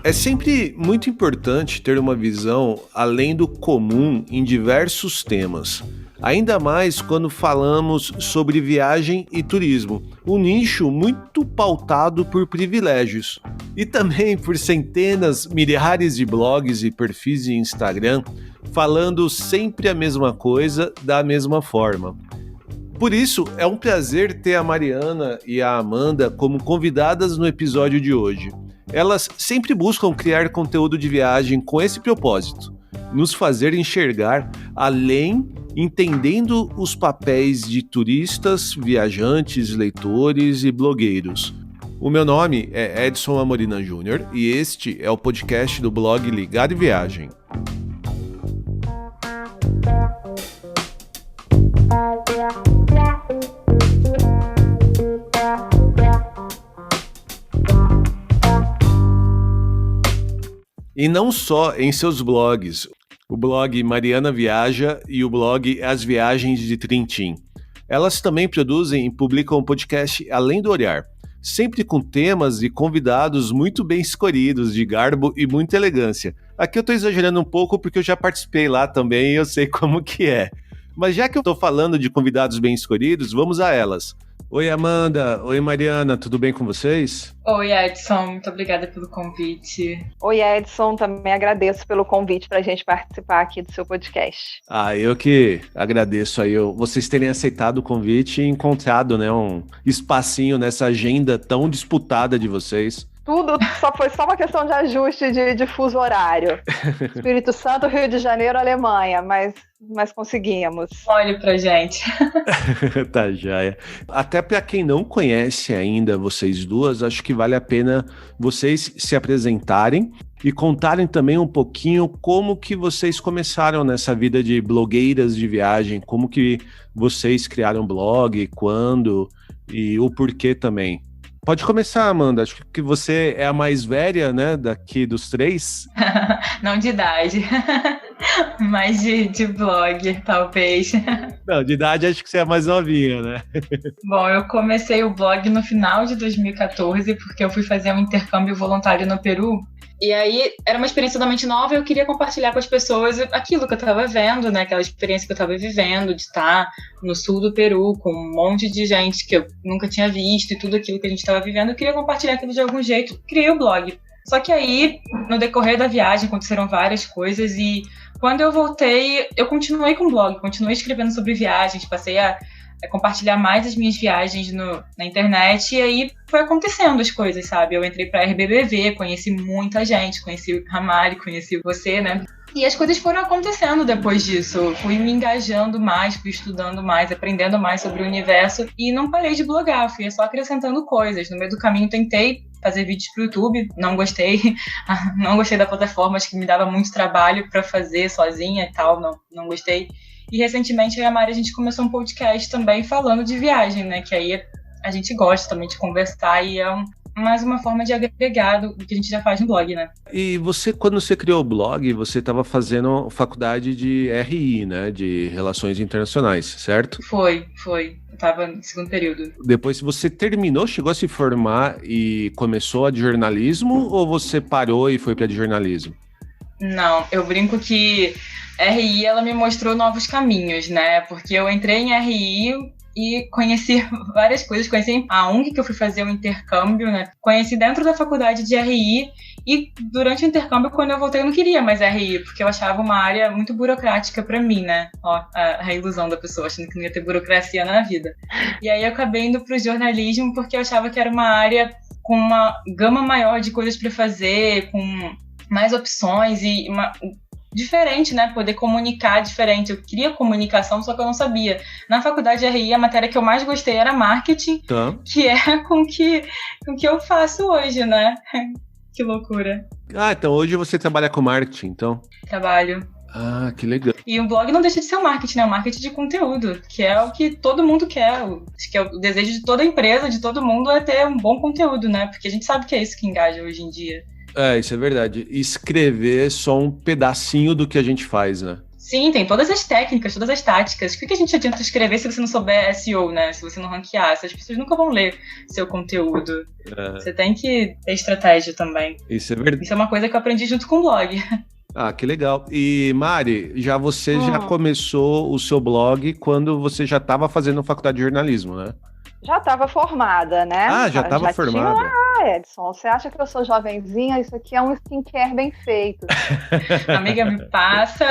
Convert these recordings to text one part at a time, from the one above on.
É sempre muito importante ter uma visão além do comum em diversos temas. Ainda mais quando falamos sobre viagem e turismo, um nicho muito pautado por privilégios. E também por centenas, milhares de blogs e perfis de Instagram falando sempre a mesma coisa da mesma forma. Por isso, é um prazer ter a Mariana e a Amanda como convidadas no episódio de hoje. Elas sempre buscam criar conteúdo de viagem com esse propósito, nos fazer enxergar além, entendendo os papéis de turistas, viajantes, leitores e blogueiros. O meu nome é Edson Amorina Júnior e este é o podcast do blog Ligado Viagem. E não só em seus blogs, o blog Mariana Viaja e o blog As Viagens de Trintim. Elas também produzem e publicam um podcast Além do Olhar, sempre com temas e convidados muito bem escolhidos, de garbo e muita elegância. Aqui eu estou exagerando um pouco porque eu já participei lá também e eu sei como que é. Mas já que eu estou falando de convidados bem escolhidos, vamos a elas. Oi, Amanda. Oi, Mariana. Tudo bem com vocês? Oi, Edson. Muito obrigada pelo convite. Oi, Edson. Também agradeço pelo convite para a gente participar aqui do seu podcast. Eu que agradeço aí vocês terem aceitado o convite e encontrado, né, um espacinho nessa agenda tão disputada de vocês. Tudo foi só uma questão de ajuste de fuso horário. Espírito Santo, Rio de Janeiro, Alemanha, mas conseguimos. Olhe pra gente. Tá, joia. Até para quem não conhece ainda vocês duas, acho que vale a pena vocês se apresentarem e contarem também um pouquinho como que vocês começaram nessa vida de blogueiras de viagem, como que vocês criaram blog, quando e o porquê também. Pode começar, Amanda. Acho que você é a mais velha, né, daqui dos três. Não de idade, mas de blog, talvez. Não, de idade acho que você é a mais novinha, né? Bom, eu comecei o blog no final de 2014, porque eu fui fazer um intercâmbio voluntário no Peru. E aí, era uma experiência totalmente nova e eu queria compartilhar com as pessoas aquilo que eu estava vendo, né? Aquela experiência que eu estava vivendo, de estar no sul do Peru, com um monte de gente que eu nunca tinha visto e tudo aquilo que a gente estava vivendo. Eu queria compartilhar aquilo de algum jeito, criei o blog. Só que aí, no decorrer da viagem, aconteceram várias coisas e quando eu voltei, eu continuei com o blog, continuei escrevendo sobre viagens, passei a compartilhar mais as minhas viagens na internet e aí foi acontecendo as coisas, sabe? Eu entrei pra RBBV, conheci muita gente, conheci o Ramari, conheci você, né? E as coisas foram acontecendo depois disso. Eu fui me engajando mais, fui estudando mais, aprendendo mais sobre o universo e não parei de blogar, fui só acrescentando coisas. No meio do caminho tentei fazer vídeos pro YouTube, não gostei da plataforma, acho que me dava muito trabalho pra fazer sozinha e tal, não gostei. E recentemente eu e a Mari, a gente começou um podcast também falando de viagem, né? Que aí a gente gosta também de conversar e é mais uma forma de agregar do que a gente já faz no blog, né? E você, quando você criou o blog, você estava fazendo faculdade de RI, né? De Relações Internacionais, certo? Foi. Eu estava no segundo período. Depois você terminou, chegou a se formar e começou a de jornalismo ou você parou e foi para de jornalismo? Não, eu brinco que RI, ela me mostrou novos caminhos, né? Porque eu entrei em RI e conheci várias coisas. Conheci a ONG, que eu fui fazer um intercâmbio, né? Conheci dentro da faculdade de RI e durante o intercâmbio, quando eu voltei, eu não queria mais RI, porque eu achava uma área muito burocrática pra mim, né? Ó, a ilusão da pessoa, achando que não ia ter burocracia na vida. E aí eu acabei indo pro jornalismo porque eu achava que era uma área com uma gama maior de coisas pra fazer, com mais opções e diferente, né? Poder comunicar diferente. Eu queria comunicação, só que eu não sabia. Na faculdade de RI, a matéria que eu mais gostei era marketing, que é com que eu faço hoje, né? Que loucura. Então hoje você trabalha com marketing, então? Trabalho. Que legal. E o blog não deixa de ser um marketing, né? Um marketing de conteúdo, que é o que todo mundo quer. Acho que é o desejo de toda empresa, de todo mundo, é ter um bom conteúdo, né? Porque a gente sabe que é isso que engaja hoje em dia. Isso é verdade. Escrever é só um pedacinho do que a gente faz, né? Sim, tem todas as técnicas, todas as táticas. O que a gente adianta escrever se você não souber SEO, né? Se você não ranquear, as pessoas nunca vão ler seu conteúdo. Você tem que ter estratégia também. Isso é verdade. Isso é uma coisa que eu aprendi junto com o blog. Ah, que legal. E Mari, você já começou o seu blog quando você já estava fazendo faculdade de jornalismo, né? Já estava formada, né? Ah, já estava formada. Edson, você acha que eu sou jovenzinha? Isso aqui é um skincare bem feito. Amiga, me passa.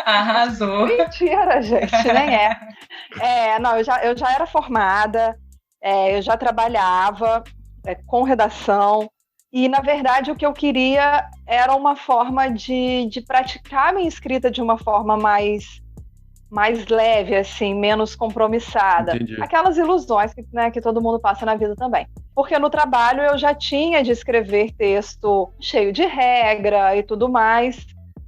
Arrasou. Mentira, gente, nem é. Não, eu já era formada, eu já trabalhava com redação. E, na verdade, o que eu queria era uma forma de praticar a minha escrita de uma forma mais leve, assim, menos compromissada. Entendi. Aquelas ilusões que todo mundo passa na vida também. Porque no trabalho eu já tinha de escrever texto cheio de regra e tudo mais,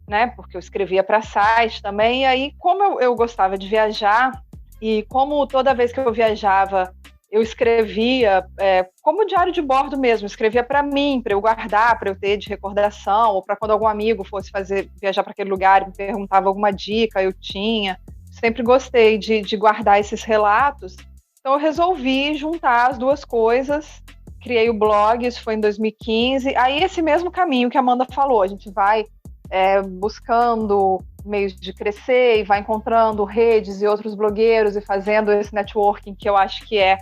né? Porque eu escrevia para site também. E aí, como eu gostava de viajar, e como toda vez que eu viajava, eu escrevia como diário de bordo mesmo, escrevia para mim, para eu guardar, para eu ter de recordação, ou para quando algum amigo fosse viajar para aquele lugar e me perguntava alguma dica, eu tinha. Sempre gostei de guardar esses relatos, então eu resolvi juntar as duas coisas, criei o blog, isso foi em 2015, aí esse mesmo caminho que a Amanda falou, a gente vai buscando meios de crescer e vai encontrando redes e outros blogueiros e fazendo esse networking que eu acho que é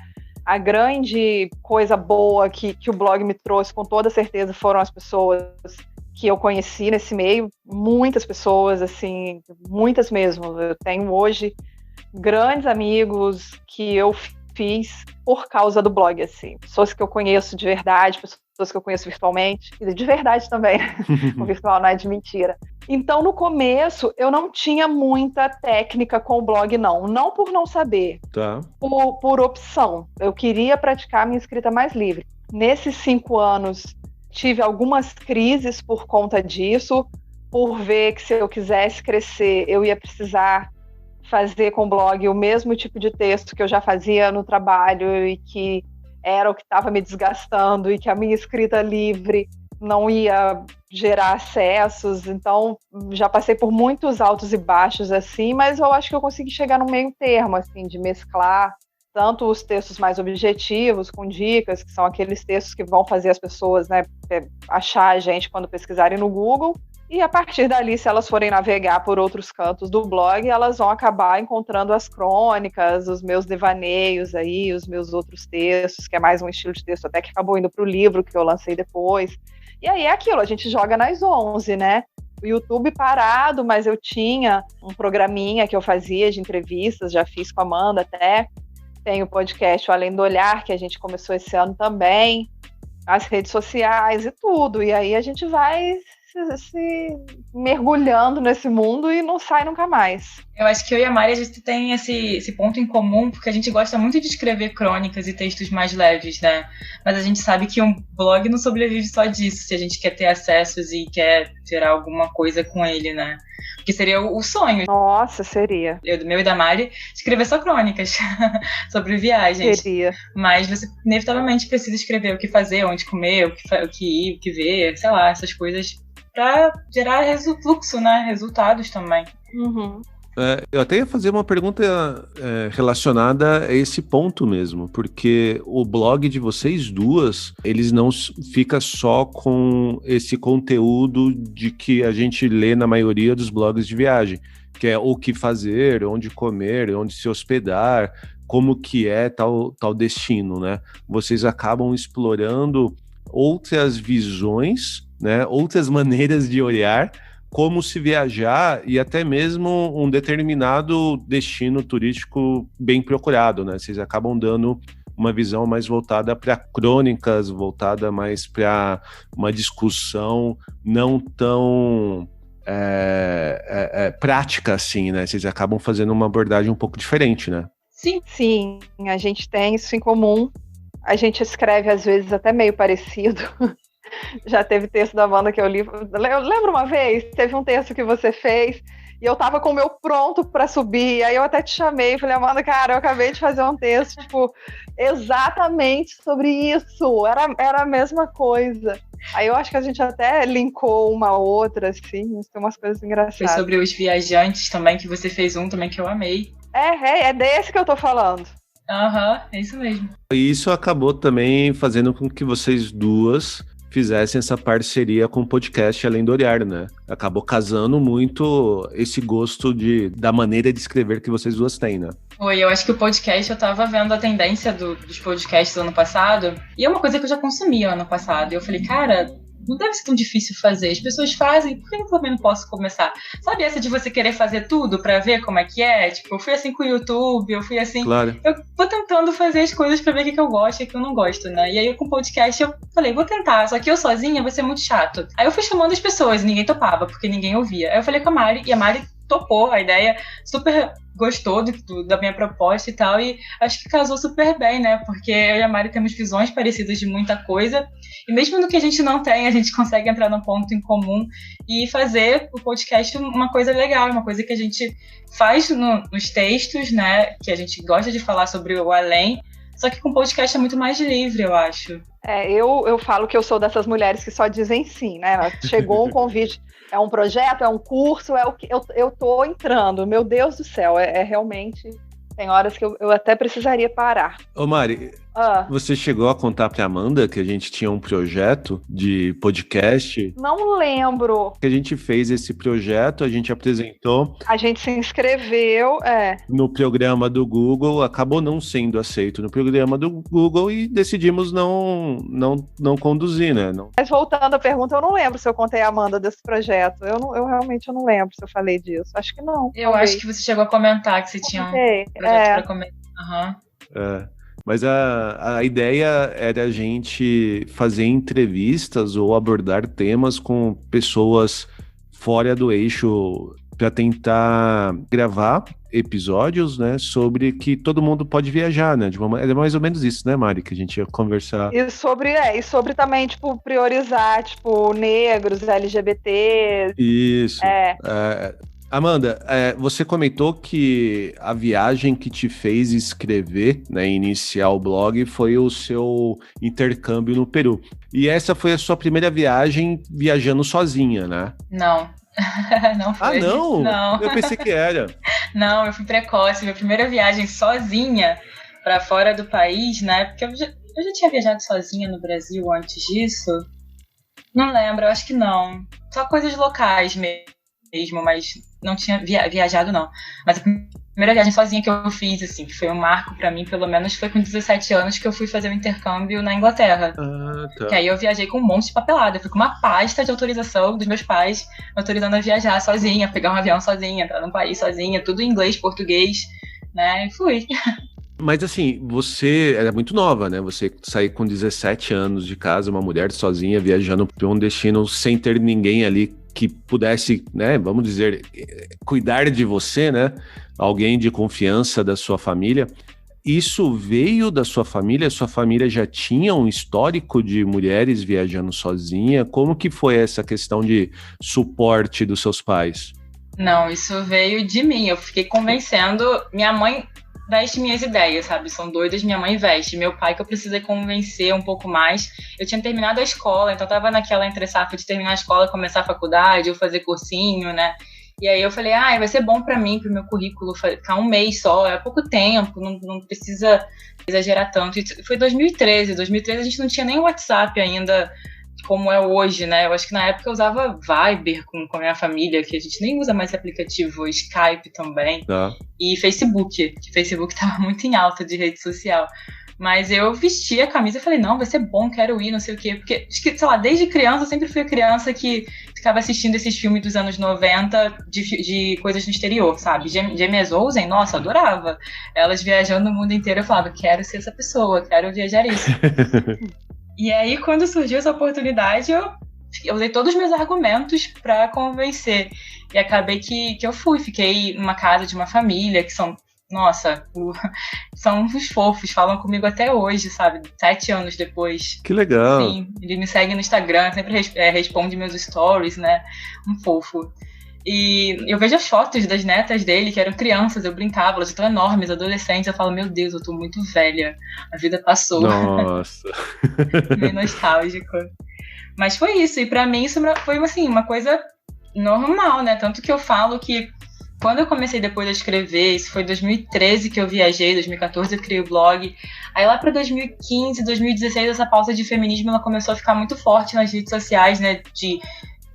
a grande coisa boa que o blog me trouxe, com toda certeza, foram as pessoas que eu conheci nesse meio, muitas pessoas, assim, muitas mesmo. Eu tenho hoje grandes amigos que eu fiz por causa do blog, assim. Pessoas que eu conheço de verdade, pessoas que eu conheço virtualmente, e de verdade também, o virtual não é de mentira. Então, no começo, eu não tinha muita técnica com o blog, não por não saber, tá. por opção. Eu queria praticar a minha escrita mais livre. Nesses 5 anos, tive algumas crises por conta disso, por ver que se eu quisesse crescer, eu ia precisar fazer com o blog o mesmo tipo de texto que eu já fazia no trabalho e que era o que estava me desgastando e que a minha escrita livre não ia gerar acessos. Então, já passei por muitos altos e baixos, assim, mas eu acho que eu consegui chegar no meio termo, assim, de mesclar tanto os textos mais objetivos, com dicas, que são aqueles textos que vão fazer as pessoas, né, achar a gente quando pesquisarem no Google, e a partir dali, se elas forem navegar por outros cantos do blog, elas vão acabar encontrando as crônicas, os meus devaneios aí, os meus outros textos, que é mais um estilo de texto até que acabou indo para o livro que eu lancei depois. E aí é aquilo, a gente joga nas 11, né? O YouTube parado, mas eu tinha um programinha que eu fazia de entrevistas, já fiz com a Amanda até. Tem o podcast O Além do Olhar, que a gente começou esse ano também, as redes sociais e tudo. E aí a gente vai se mergulhando nesse mundo e não sai nunca mais. Eu acho que eu e a Mari, a gente tem esse ponto em comum, porque a gente gosta muito de escrever crônicas e textos mais leves, né? Mas a gente sabe que um blog não sobrevive só disso, se a gente quer ter acessos e quer gerar alguma coisa com ele, né? Que seria o sonho. Nossa, seria. Meu e da Mari, escrever só crônicas sobre viagens. Seria. Mas você inevitavelmente precisa escrever o que fazer, onde comer, o que ir, o que ver, sei lá, essas coisas para gerar fluxo, né? Resultados também. Uhum. Eu até ia fazer uma pergunta relacionada a esse ponto mesmo, porque o blog de vocês duas, eles não fica só com esse conteúdo de que a gente lê na maioria dos blogs de viagem, que é o que fazer, onde comer, onde se hospedar, como que é tal destino, né? Vocês acabam explorando outras visões, né? Outras maneiras de olhar como se viajar e até mesmo um determinado destino turístico bem procurado, né? Vocês acabam dando uma visão mais voltada para crônicas, voltada mais para uma discussão não tão prática assim, né? Vocês acabam fazendo uma abordagem um pouco diferente, né? Sim, a gente tem isso em comum. A gente escreve às vezes até meio parecido. Já teve texto da Amanda que eu li. Eu lembro uma vez, teve um texto que você fez E eu tava com o meu pronto para subir. Aí eu até te chamei, falei, Amanda, cara, eu acabei de fazer um texto, tipo, exatamente sobre isso. Era a mesma coisa. Aí eu acho que a gente até linkou uma outra, assim, tem umas coisas engraçadas. Foi sobre os viajantes também, que você fez um também que eu amei. É desse que eu tô falando. Aham, é isso mesmo. E isso acabou também fazendo com que vocês duas fizessem essa parceria com o podcast Além do Olhar, né? Acabou casando muito esse gosto da maneira de escrever que vocês duas têm, né? Eu acho que o podcast, eu tava vendo a tendência dos podcasts do ano passado, e é uma coisa que eu já consumia ano passado, e eu falei, cara, não deve ser tão difícil fazer, as pessoas fazem, por que eu também não posso começar? Sabe essa de você querer fazer tudo pra ver como é que é? Tipo, eu fui assim com o YouTube, eu fui assim, claro. Eu vou tentando fazer as coisas pra ver o que eu gosto e o que eu não gosto, né? E aí com o podcast eu falei, vou tentar, só que eu sozinha vai ser muito chato. Aí eu fui chamando as pessoas e ninguém topava, porque ninguém ouvia. Aí eu falei com a Mari, e a Mari topou a ideia, super gostou da minha proposta e tal, e acho que casou super bem, né? Porque eu e a Mari temos visões parecidas de muita coisa, e mesmo no que a gente não tem, a gente consegue entrar num ponto em comum e fazer o podcast uma coisa legal, uma coisa que a gente faz nos textos, né? Que a gente gosta de falar sobre o além, só que com podcast é muito mais livre, eu acho. Eu falo que eu sou dessas mulheres que só dizem sim, né? Chegou um convite, é um projeto, é um curso, é o que eu tô entrando. Meu Deus do céu, é realmente... Tem horas que eu até precisaria parar. Ô Mari, você chegou a contar pra Amanda que a gente tinha um projeto de podcast? Não lembro. Que a gente fez esse projeto, a gente apresentou. A gente se inscreveu, no programa do Google, acabou não sendo aceito no programa do Google e decidimos não conduzir, né? Mas voltando à pergunta, eu não lembro se eu contei a Amanda desse projeto. Eu realmente não lembro se eu falei disso. Acho que não. Eu acho que você chegou a comentar que você tinha um projeto pra comentar. Mas a ideia era a gente fazer entrevistas ou abordar temas com pessoas fora do eixo para tentar gravar episódios, né, sobre que todo mundo pode viajar, né? É mais ou menos isso, né, Mari, que a gente ia conversar. E sobre também, tipo, priorizar, tipo, negros, LGBT. Isso. Amanda, você comentou que a viagem que te fez escrever, né, iniciar o blog, foi o seu intercâmbio no Peru. E essa foi a sua primeira viagem viajando sozinha, né? Não. Não foi. Ah, não? Não. Eu pensei que era. Não, eu fui precoce. Minha primeira viagem sozinha para fora do país, né? Porque eu já tinha viajado sozinha no Brasil antes disso. Não lembro, eu acho que não. Só coisas locais mesmo, mas não tinha viajado, não. Mas a primeira viagem sozinha que eu fiz, assim, que foi um marco pra mim, pelo menos, foi com 17 anos que eu fui fazer um intercâmbio na Inglaterra. Tá. Que aí eu viajei com um monte de papelada. Eu fui com uma pasta de autorização dos meus pais, autorizando a viajar sozinha, pegar um avião sozinha, entrar num país sozinha, tudo em inglês, português, né? E fui. Mas assim, você era muito nova, né? Você sair com 17 anos de casa, uma mulher sozinha, viajando para um destino sem ter ninguém ali que pudesse, né, vamos dizer, cuidar de você, né? Alguém de confiança da sua família. Isso veio da sua família? Sua família já tinha um histórico de mulheres viajando sozinha? Como que foi essa questão de suporte dos seus pais? Não, isso veio de mim. Eu fiquei convencendo. Minha mãe veste minhas ideias, sabe? São doidas, minha mãe veste. Meu pai, que eu precisei convencer um pouco mais. Eu tinha terminado a escola, então eu tava naquela entre-safra de terminar a escola, começar a faculdade, ou fazer cursinho, né? E aí eu falei, vai ser bom pra mim, pro meu currículo, ficar um mês só, é pouco tempo, não precisa exagerar tanto. E foi 2013 a gente não tinha nem WhatsApp ainda, como é hoje, né? Eu acho que na época eu usava Viber com a minha família, que a gente nem usa mais esse aplicativo, Skype também, e Facebook, que Facebook tava muito em alta de rede social. Mas eu vesti a camisa e falei, não, vai ser bom, quero ir, não sei o quê. Porque, acho que, sei lá, desde criança eu sempre fui a criança que ficava assistindo esses filmes dos anos 90 de coisas no exterior, sabe? James Olsen, nossa, eu adorava. Elas viajando o mundo inteiro, eu falava, quero ser essa pessoa, quero viajar isso. E aí, quando surgiu essa oportunidade, eu usei todos os meus argumentos para convencer. E acabei que eu fiquei numa casa de uma família, que são, nossa, são uns fofos, falam comigo até hoje, sabe? 7 anos depois. Que legal. Sim, ele me segue no Instagram, sempre responde meus stories, né? Um fofo. E eu vejo as fotos das netas dele, que eram crianças, eu brincava, elas estão enormes, adolescentes, eu falo, meu Deus, eu tô muito velha, a vida passou. Nossa. Meio nostálgico. Mas foi isso, e pra mim isso foi assim, uma coisa normal, né? Tanto que eu falo que quando eu comecei depois a escrever, isso foi em 2013 que eu viajei, 2014 eu criei o blog. Aí lá pra 2015, 2016, essa pauta de feminismo ela começou a ficar muito forte nas redes sociais, né?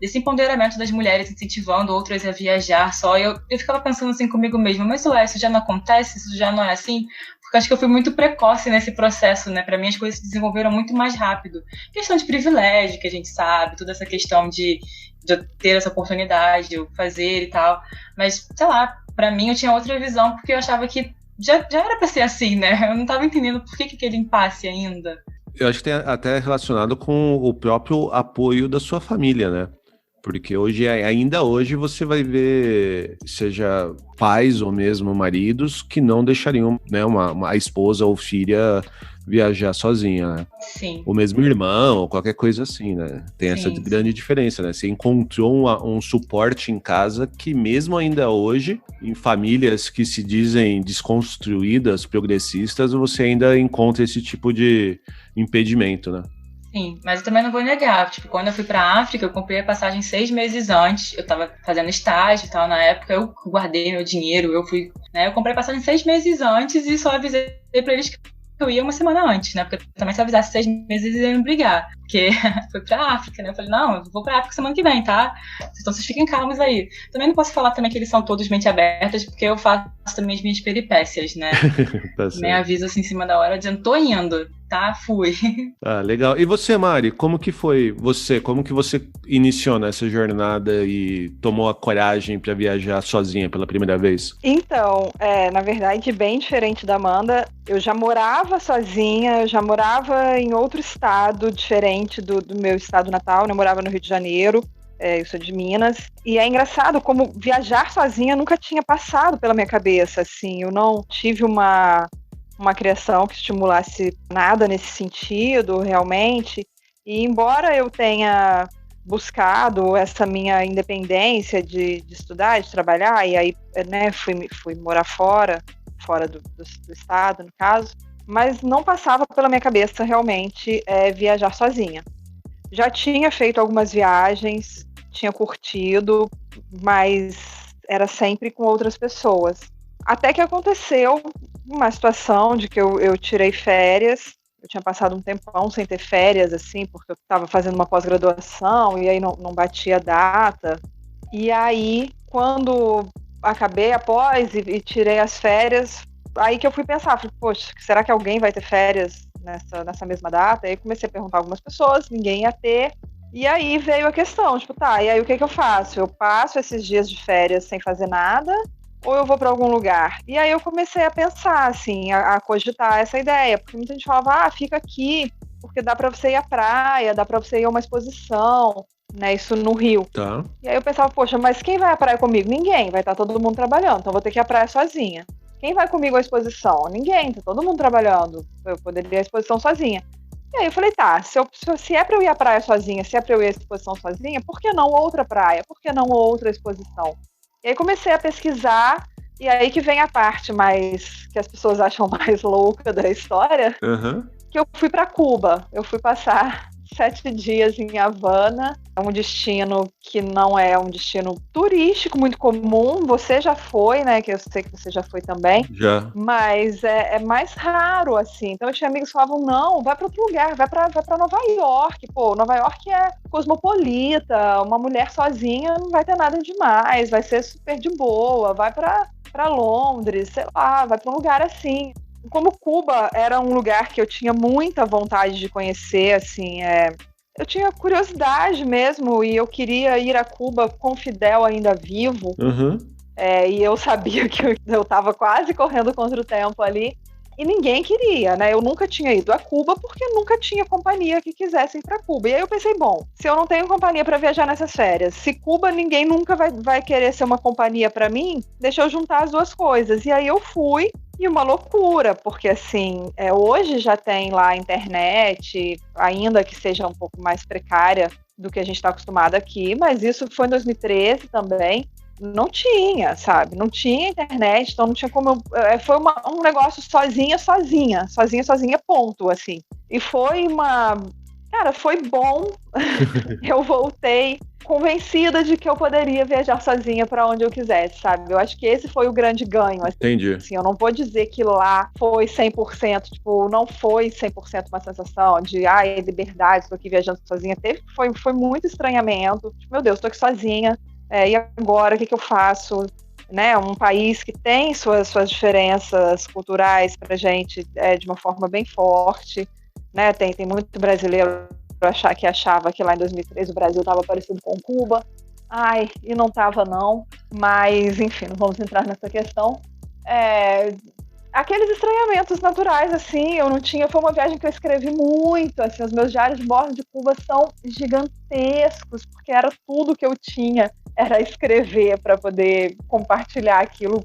Desse empoderamento das mulheres incentivando outras a viajar só. Eu ficava pensando assim comigo mesma, mas isso já não acontece? Isso já não é assim? Porque acho que eu fui muito precoce nesse processo, né? Pra mim as coisas se desenvolveram muito mais rápido. Questão de privilégio, que a gente sabe, toda essa questão de eu ter essa oportunidade, de eu fazer e tal. Mas, sei lá, pra mim eu tinha outra visão, porque eu achava que já era pra ser assim, né? Eu não tava entendendo por que aquele impasse ainda. Eu acho que tem até relacionado com o próprio apoio da sua família, né? Porque ainda hoje você vai ver, seja pais ou mesmo maridos, que não deixariam, né, a esposa ou filha viajar sozinha, né? Sim. O mesmo irmão, ou qualquer coisa assim, né? Tem essa grande diferença, né? Você encontrou um suporte em casa que mesmo ainda hoje, em famílias que se dizem desconstruídas, progressistas, você ainda encontra esse tipo de impedimento, né? Sim, mas eu também não vou negar. Tipo, quando eu fui pra África, eu comprei a passagem 6 meses antes. Eu tava fazendo estágio e tal na época. Eu guardei meu dinheiro, eu fui, né? Eu comprei a passagem 6 meses antes e só avisei pra eles que eu ia uma semana antes, né? Porque também se eu avisasse 6 meses, eles iam brigar. Porque foi pra África, né? Eu falei, não, eu vou pra África semana que vem, tá? Então vocês fiquem calmos aí. Também não posso falar também que eles são todos mente abertas, porque eu faço também as minhas peripécias, né? Tá Me aviso assim em cima da hora, dizendo, tô indo, tá? Fui. Ah, legal. E você, Mari, como que foi você? Como que você iniciou nessa jornada e tomou a coragem para viajar sozinha pela primeira vez? Então, na verdade, bem diferente da Amanda, eu já morava sozinha, eu já morava em outro estado diferente do meu estado natal, né? Eu morava no Rio de Janeiro, eu sou de Minas, e é engraçado como viajar sozinha nunca tinha passado pela minha cabeça, assim, eu não tive uma criação que estimulasse nada nesse sentido, realmente, e embora eu tenha buscado essa minha independência de estudar, de trabalhar, e aí, né, fui morar fora do estado, no caso, mas não passava pela minha cabeça realmente viajar sozinha. Já tinha feito algumas viagens, tinha curtido, mas era sempre com outras pessoas. Até que aconteceu uma situação de que eu tirei férias, eu tinha passado um tempão sem ter férias, assim, porque eu estava fazendo uma pós-graduação e aí não batia a data. E aí, quando acabei a pós e tirei as férias, aí que eu fui pensar, falei, poxa, será que alguém vai ter férias nessa mesma data? Aí comecei a perguntar a algumas pessoas, ninguém ia ter. E aí veio a questão, tipo, tá, e aí o que eu faço? Eu passo esses dias de férias sem fazer nada ou eu vou para algum lugar? E aí eu comecei a pensar, assim, a cogitar essa ideia, porque muita gente falava, fica aqui, porque dá para você ir à praia, dá para você ir a uma exposição, né, isso no Rio. Tá. E aí eu pensava, poxa, mas quem vai à praia comigo? Ninguém, vai estar todo mundo trabalhando, então eu vou ter que ir à praia sozinha. Quem vai comigo à exposição? Ninguém, tá todo mundo trabalhando, eu poderia ir à exposição sozinha. E aí eu falei, tá, se é pra eu ir à praia sozinha, se é pra eu ir à exposição sozinha, por que não outra praia? Por que não outra exposição? E aí comecei a pesquisar, e aí que vem a parte mais, que as pessoas acham mais louca da história, que eu fui para Cuba. Eu fui passar 7 dias em Havana, é um destino que não é um destino turístico muito comum, você já foi, né, que eu sei que você já foi também. Já. Mas é mais raro, assim. Então eu tinha amigos que falavam, não, vai para outro lugar, vai para Nova York. Pô, Nova York é cosmopolita, uma mulher sozinha não vai ter nada demais, vai ser super de boa, vai para Londres, sei lá, vai para um lugar assim. Como Cuba era um lugar que eu tinha muita vontade de conhecer, assim, eu tinha curiosidade mesmo, e eu queria ir a Cuba com o Fidel ainda vivo. E eu sabia que eu estava quase correndo contra o tempo ali, e ninguém queria, né? Eu nunca tinha ido a Cuba porque nunca tinha companhia que quisesse ir para Cuba. E aí eu pensei, bom, se eu não tenho companhia para viajar nessas férias, se Cuba ninguém nunca vai querer ser uma companhia para mim, deixa eu juntar as duas coisas. E aí eu fui, e uma loucura, porque assim, hoje já tem lá a internet, ainda que seja um pouco mais precária do que a gente está acostumado aqui, mas isso foi em 2013 também. Não tinha, sabe? Não tinha internet, então não tinha como. Foi um negócio sozinha, ponto, assim. E foi uma. Cara, foi bom. Eu voltei convencida de que eu poderia viajar sozinha para onde eu quisesse, sabe? Eu acho que esse foi o grande ganho. Entendi. Assim, eu não vou dizer que lá foi 100%, tipo, não foi 100% uma sensação de, ai, liberdade, estou aqui viajando sozinha. Foi muito estranhamento. Tipo, meu Deus, estou aqui sozinha. E agora, o que eu faço? Né, um país que tem suas diferenças culturais para a gente de uma forma bem forte, né? Tem muito brasileiro que achava que lá em 2013 o Brasil estava parecido com Cuba. Ai, e não estava não, mas enfim, não vamos entrar nessa questão. Aqueles estranhamentos naturais, assim, eu não tinha, foi uma viagem que eu escrevi muito, assim, os meus diários de bordo de Cuba são gigantescos, porque era tudo que eu tinha, era escrever para poder compartilhar aquilo,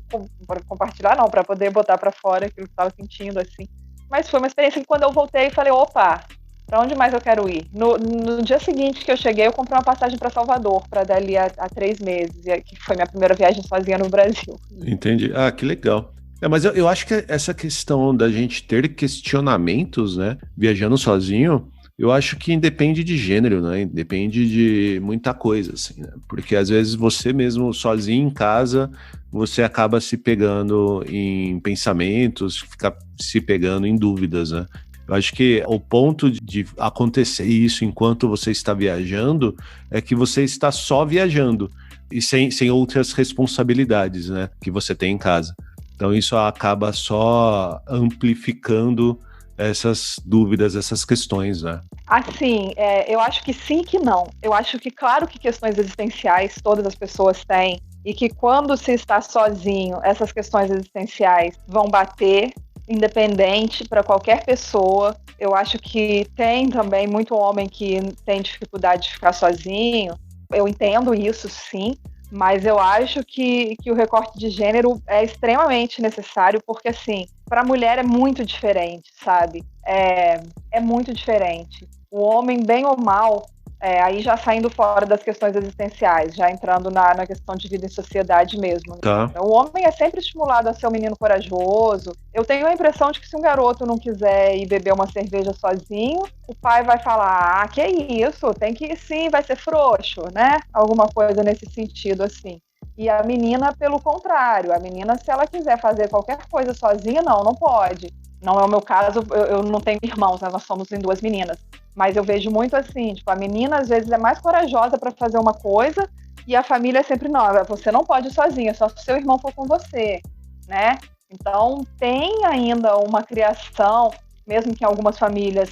para poder botar para fora aquilo que eu estava sentindo, assim. Mas foi uma experiência que quando eu voltei, eu falei, opa, para onde mais eu quero ir? No dia seguinte que eu cheguei, eu comprei uma passagem para Salvador, para dali a 3 meses, que foi minha primeira viagem sozinha no Brasil. Entendi. Ah, que legal. Mas eu acho que essa questão da gente ter questionamentos, né, viajando sozinho, eu acho que independe de gênero, né, depende de muita coisa, assim, né, porque às vezes você mesmo sozinho em casa, você acaba se pegando em pensamentos, fica se pegando em dúvidas, né. Eu acho que o ponto de acontecer isso enquanto você está viajando é que você está só viajando e sem outras responsabilidades, né, que você tem em casa. Então isso acaba só amplificando essas dúvidas, essas questões, né? Assim, eu acho que sim e que não. Eu acho que, claro que questões existenciais todas as pessoas têm, e que quando se está sozinho, essas questões existenciais vão bater, independente para qualquer pessoa. Eu acho que tem também muito homem que tem dificuldade de ficar sozinho. Eu entendo isso, sim. Mas eu acho que o recorte de gênero é extremamente necessário, porque, assim, para a mulher é muito diferente, sabe? É muito diferente. O homem, bem ou mal, aí já saindo fora das questões existenciais, já entrando na questão de vida em sociedade mesmo. Tá. O homem é sempre estimulado a ser um menino corajoso. Eu tenho a impressão de que se um garoto não quiser ir beber uma cerveja sozinho, o pai vai falar, que isso, tem que ir sim, vai ser frouxo, né? Alguma coisa nesse sentido, assim. E a menina, pelo contrário, a menina, se ela quiser fazer qualquer coisa sozinha, não pode. Não é o meu caso, eu não tenho irmãos, né? Nós somos em 2 meninas. Mas eu vejo muito assim, tipo, a menina às vezes é mais corajosa para fazer uma coisa e a família é sempre, não, você não pode ir sozinha, só se seu irmão for com você, né? Então tem ainda uma criação, mesmo que em algumas famílias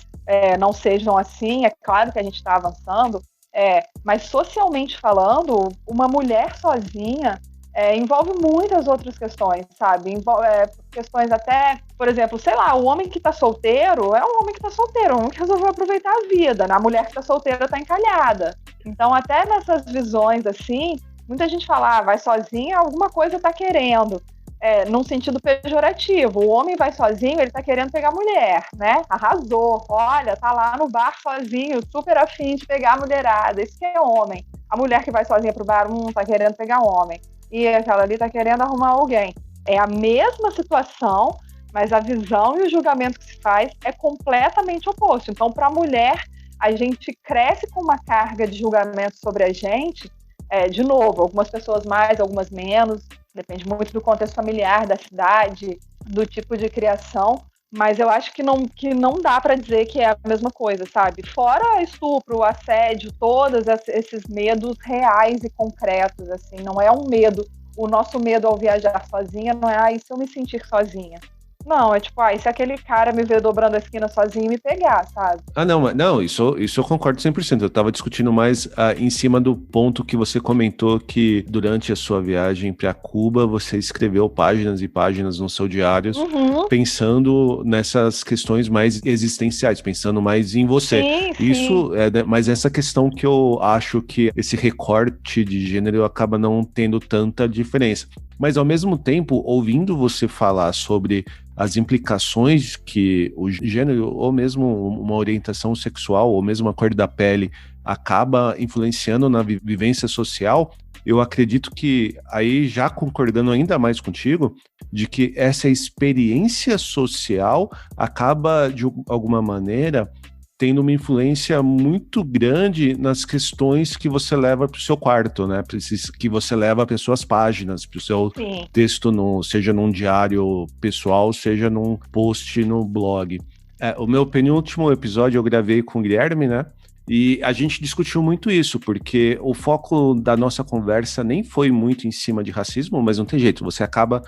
não sejam assim, é claro que a gente está avançando, mas socialmente falando, uma mulher sozinha envolve muitas outras questões, sabe? Questões até, por exemplo, sei lá, o homem que tá solteiro é um homem que tá solteiro, um homem que resolveu aproveitar a vida, né? A mulher que tá solteira tá encalhada. Então, até nessas visões, assim, muita gente fala, vai sozinha, alguma coisa tá querendo. Num sentido pejorativo. O homem vai sozinho, ele tá querendo pegar mulher, né? Arrasou. Olha, tá lá no bar sozinho, super afim de pegar a mulherada. Isso que é homem. A mulher que vai sozinha pro bar, tá querendo pegar homem. E aquela ali tá querendo arrumar alguém. É a mesma situação, mas a visão e o julgamento que se faz é completamente oposto. Então, para a mulher, a gente cresce com uma carga de julgamento sobre a gente, de novo, algumas pessoas mais, algumas menos, depende muito do contexto familiar, da cidade, do tipo de criação, mas eu acho que não dá para dizer que é a mesma coisa, sabe? Fora estupro, assédio, todos esses medos reais e concretos, assim, não é um medo. O nosso medo ao viajar sozinha não é, e se eu me sentir sozinha? Não, é tipo, e se aquele cara me ver dobrando a esquina sozinho e me pegar, sabe? Não, isso eu concordo 100%. Eu tava discutindo mais em cima do ponto que você comentou que durante a sua viagem para Cuba, você escreveu páginas e páginas no seu diário, pensando nessas questões mais existenciais, pensando mais em você. Sim. Isso mas essa questão que eu acho que esse recorte de gênero acaba não tendo tanta diferença. Mas, ao mesmo tempo, ouvindo você falar sobre as implicações que o gênero, ou mesmo uma orientação sexual, ou mesmo a cor da pele, acaba influenciando na vivência social, eu acredito que, aí já concordando ainda mais contigo, de que essa experiência social acaba, de alguma maneira, tendo uma influência muito grande nas questões que você leva para o seu quarto, né? Que você leva para as suas páginas, para o seu texto, seja num diário pessoal, seja num post no blog. O meu penúltimo episódio eu gravei com o Guilherme, né? E a gente discutiu muito isso, porque o foco da nossa conversa nem foi muito em cima de racismo, mas não tem jeito, você acaba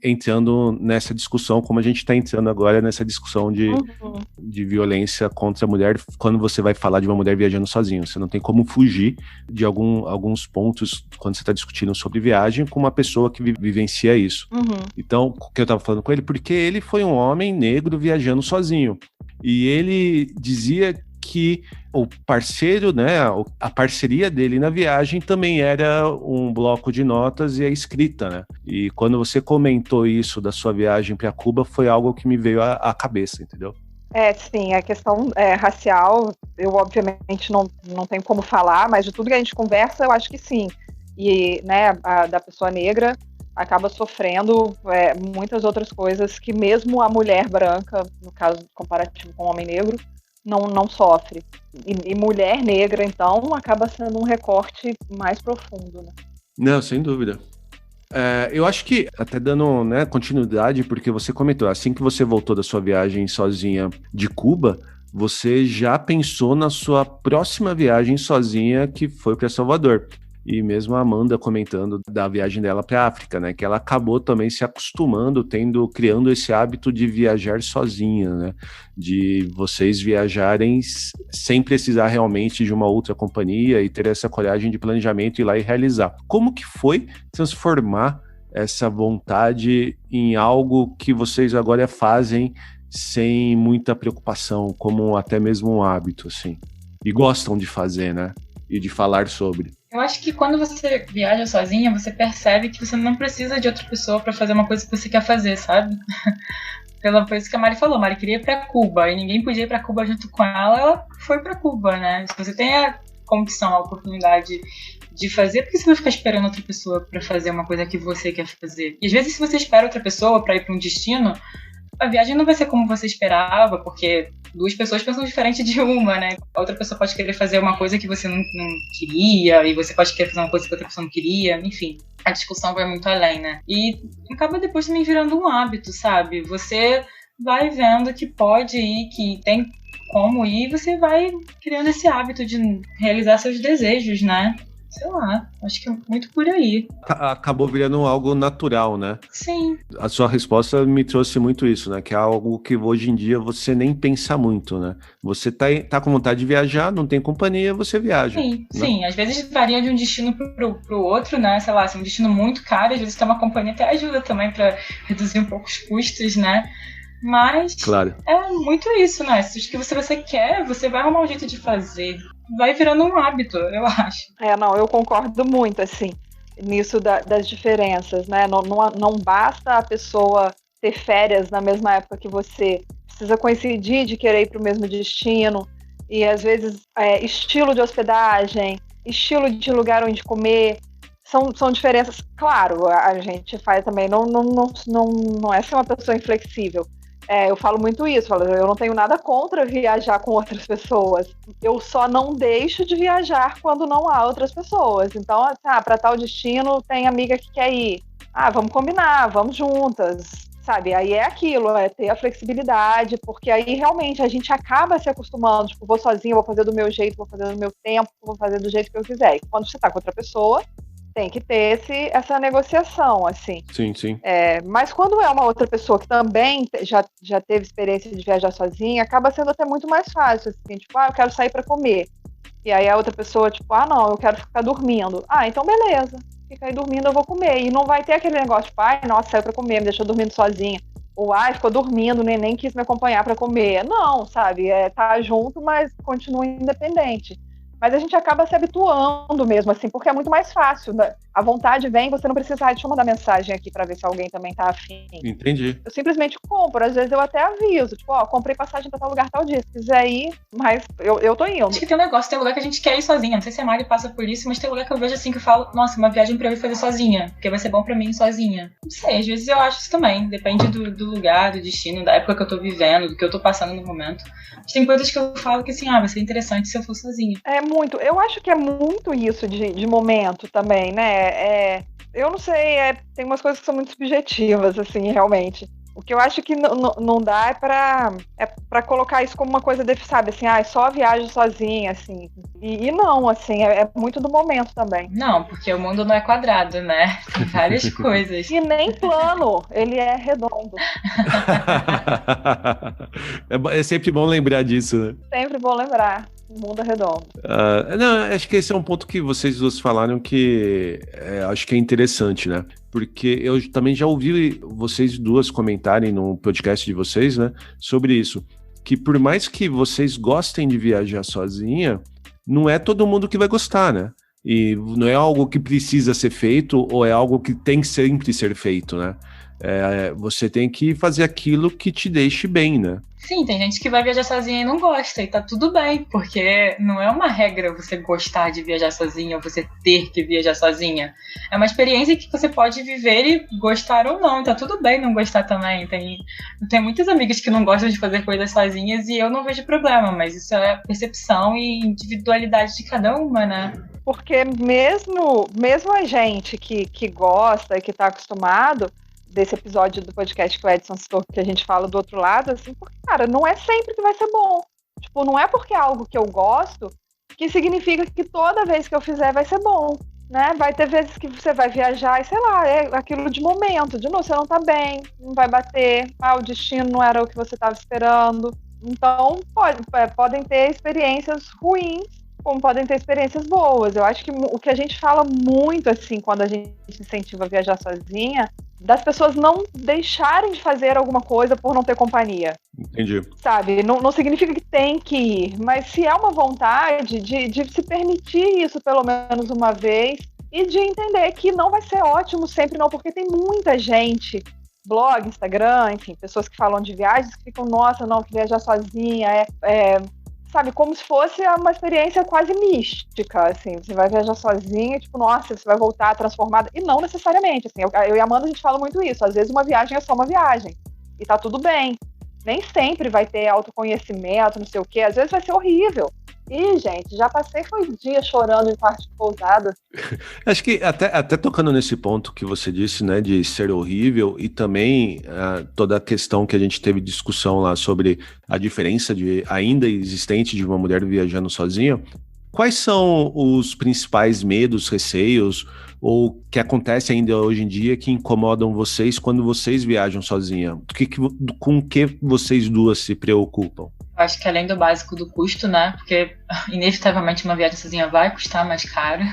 entrando nessa discussão, como a gente está entrando agora nessa discussão de violência contra a mulher, quando você vai falar de uma mulher viajando sozinha. Você não tem como fugir de alguns pontos quando você está discutindo sobre viagem com uma pessoa que vivencia isso. Então, o que eu estava falando com ele, porque ele foi um homem negro viajando sozinho. E ele dizia que o parceiro, né, a parceria dele na viagem também era um bloco de notas e a escrita, né? E quando você comentou isso da sua viagem para Cuba, foi algo que me veio à cabeça, entendeu? Sim, a questão racial, eu obviamente não tenho como falar, mas de tudo que a gente conversa, eu acho que sim. E, né, da pessoa negra acaba sofrendo muitas outras coisas que mesmo a mulher branca, no caso comparativo com o homem negro, não sofre. E mulher negra, então, acaba sendo um recorte mais profundo, né? Não, sem dúvida. Eu acho que, até dando, né, continuidade, porque você comentou, assim que você voltou da sua viagem sozinha de Cuba, você já pensou na sua próxima viagem sozinha, que foi para Salvador. E mesmo a Amanda comentando da viagem dela para a África, né? Que ela acabou também se acostumando, criando esse hábito de viajar sozinha, né? De vocês viajarem sem precisar realmente de uma outra companhia e ter essa coragem de planejamento, ir lá e realizar. Como que foi transformar essa vontade em algo que vocês agora fazem sem muita preocupação, como até mesmo um hábito, assim? E gostam de fazer, né? E de falar sobre. Eu acho que quando você viaja sozinha, você percebe que você não precisa de outra pessoa para fazer uma coisa que você quer fazer, sabe? Pela coisa que a Mari falou, a Mari queria ir pra Cuba e ninguém podia ir pra Cuba junto com ela, ela foi pra Cuba, né? Se você tem a condição, a oportunidade de fazer, por que você vai ficar esperando outra pessoa para fazer uma coisa que você quer fazer? E às vezes, se você espera outra pessoa para ir para um destino, a viagem não vai ser como você esperava, porque duas pessoas pensam diferente de uma, né? A outra pessoa pode querer fazer uma coisa que você não queria, e você pode querer fazer uma coisa que a outra pessoa não queria, enfim. A discussão vai muito além, né? E acaba depois também virando um hábito, sabe? Você vai vendo que pode ir, que tem como ir, e você vai criando esse hábito de realizar seus desejos, né? Sei lá, acho que é muito por aí. Acabou virando algo natural, né? Sim. A sua resposta me trouxe muito isso, né? Que é algo que hoje em dia você nem pensa muito, né? Você tá com vontade de viajar, não tem companhia, você viaja. Sim, né? Sim. Às vezes varia de um destino pro outro, né? Sei lá, se é um destino muito caro, às vezes ter uma companhia até ajuda também para reduzir um pouco os custos, né? Mas claro. É muito isso, né? Se o que você quer, você vai arrumar um jeito de fazer. Vai virando um hábito, eu acho. Eu concordo muito, assim, nisso das diferenças, né? Não basta a pessoa ter férias na mesma época que você. Precisa coincidir de querer ir para o mesmo destino. E, às vezes, estilo de hospedagem, estilo de lugar onde comer, são diferenças. Claro, a gente faz também, não é ser uma pessoa inflexível. Eu falo muito isso, eu não tenho nada contra viajar com outras pessoas, eu só não deixo de viajar quando não há outras pessoas. Então, para tal destino tem amiga que quer ir, vamos combinar, vamos juntas, sabe? Aí é aquilo, ter a flexibilidade, porque aí realmente a gente acaba se acostumando, tipo, vou sozinha, vou fazer do meu jeito, vou fazer do meu tempo, vou fazer do jeito que eu quiser. E quando você tá com outra pessoa, tem que ter essa negociação, assim. Sim, sim. Mas quando é uma outra pessoa que também já teve experiência de viajar sozinha, acaba sendo até muito mais fácil, assim, tipo, eu quero sair para comer. E aí a outra pessoa, tipo, não, eu quero ficar dormindo. Então beleza, fica aí dormindo, eu vou comer. E não vai ter aquele negócio, tipo, nossa, saiu para comer, me deixou dormindo sozinha. Ou, ficou dormindo, nem quis me acompanhar para comer. Não, sabe, tá junto, mas continua independente. Mas a gente acaba se habituando mesmo, assim, porque é muito mais fácil, né? A vontade vem, você não precisa, deixa eu mandar mensagem aqui pra ver se alguém também tá afim. Entendi. Eu simplesmente compro, às vezes eu até aviso, tipo, comprei passagem pra tal lugar, tal dia, se quiser ir, mas eu tô indo. Acho que tem um negócio, tem lugar que a gente quer ir sozinha, não sei se a Mari passa por isso, mas tem lugar que eu vejo assim que eu falo, nossa, uma viagem pra eu ir fazer sozinha, porque vai ser bom pra mim ir sozinha. Não sei, às vezes eu acho isso também, depende do lugar, do destino, da época que eu tô vivendo, do que eu tô passando no momento. Mas tem coisas que eu falo que assim, vai ser interessante se eu for sozinha. Eu acho que é muito isso de momento também, né? Eu não sei, tem umas coisas que são muito subjetivas, assim, realmente. O que eu acho que não dá é pra colocar isso como uma coisa, sabe, assim, só viajo sozinha, assim. E não, assim, é muito do momento também. Não, porque o mundo não é quadrado, né? Tem várias coisas. E nem plano, ele é redondo. É sempre bom lembrar disso, né? Sempre bom lembrar. O mundo é redondo. Não, acho que esse é um ponto que vocês duas falaram que acho que é interessante, né? Porque eu também já ouvi vocês duas comentarem no podcast de vocês, né? Sobre isso. Que por mais que vocês gostem de viajar sozinha, não é todo mundo que vai gostar, né? E não é algo que precisa ser feito ou é algo que tem que sempre ser feito, né? Você tem que fazer aquilo que te deixe bem, né? Sim, tem gente que vai viajar sozinha e não gosta, e tá tudo bem, porque não é uma regra você gostar de viajar sozinha ou você ter que viajar sozinha. É uma experiência que você pode viver e gostar ou não, tá tudo bem não gostar também. Tem muitas amigas que não gostam de fazer coisas sozinhas e eu não vejo problema, mas isso é percepção e individualidade de cada uma, né? Porque mesmo a gente que gosta e que tá acostumado, desse episódio do podcast que o Edson citou, que a gente fala do outro lado, assim, porque, cara, não é sempre que vai ser bom. Tipo, não é porque é algo que eu gosto que significa que toda vez que eu fizer vai ser bom, né? Vai ter vezes que você vai viajar e, sei lá, é aquilo de momento. De novo, você não tá bem, não vai bater, o destino não era o que você estava esperando. Então, podem ter experiências ruins, como podem ter experiências boas. Eu acho que o que a gente fala muito, assim, quando a gente incentiva a viajar sozinha, das pessoas não deixarem de fazer alguma coisa por não ter companhia. Entendi. Sabe? Não significa que tem que ir, mas se é uma vontade de se permitir isso pelo menos uma vez e de entender que não vai ser ótimo sempre não, porque tem muita gente, blog, Instagram, enfim, pessoas que falam de viagens que ficam, nossa, não, que viajar sozinha sabe, como se fosse uma experiência quase mística, assim, você vai viajar sozinha, tipo, nossa, você vai voltar transformada, e não necessariamente, assim, eu e a Amanda, a gente fala muito isso, às vezes uma viagem é só uma viagem, e tá tudo bem, nem sempre vai ter autoconhecimento, não sei o quê, às vezes vai ser horrível. Ih, gente, já passei foi dia chorando em quarto de pousada. Acho que até tocando nesse ponto que você disse, né, de ser horrível, e também toda a questão que a gente teve discussão lá sobre a diferença ainda existente de uma mulher viajando sozinha, quais são os principais medos, receios, ou que acontece ainda hoje em dia que incomodam vocês quando vocês viajam sozinha? Com que vocês duas se preocupam? Acho que além do básico do custo, né? Porque inevitavelmente uma viagem sozinha vai custar mais caro.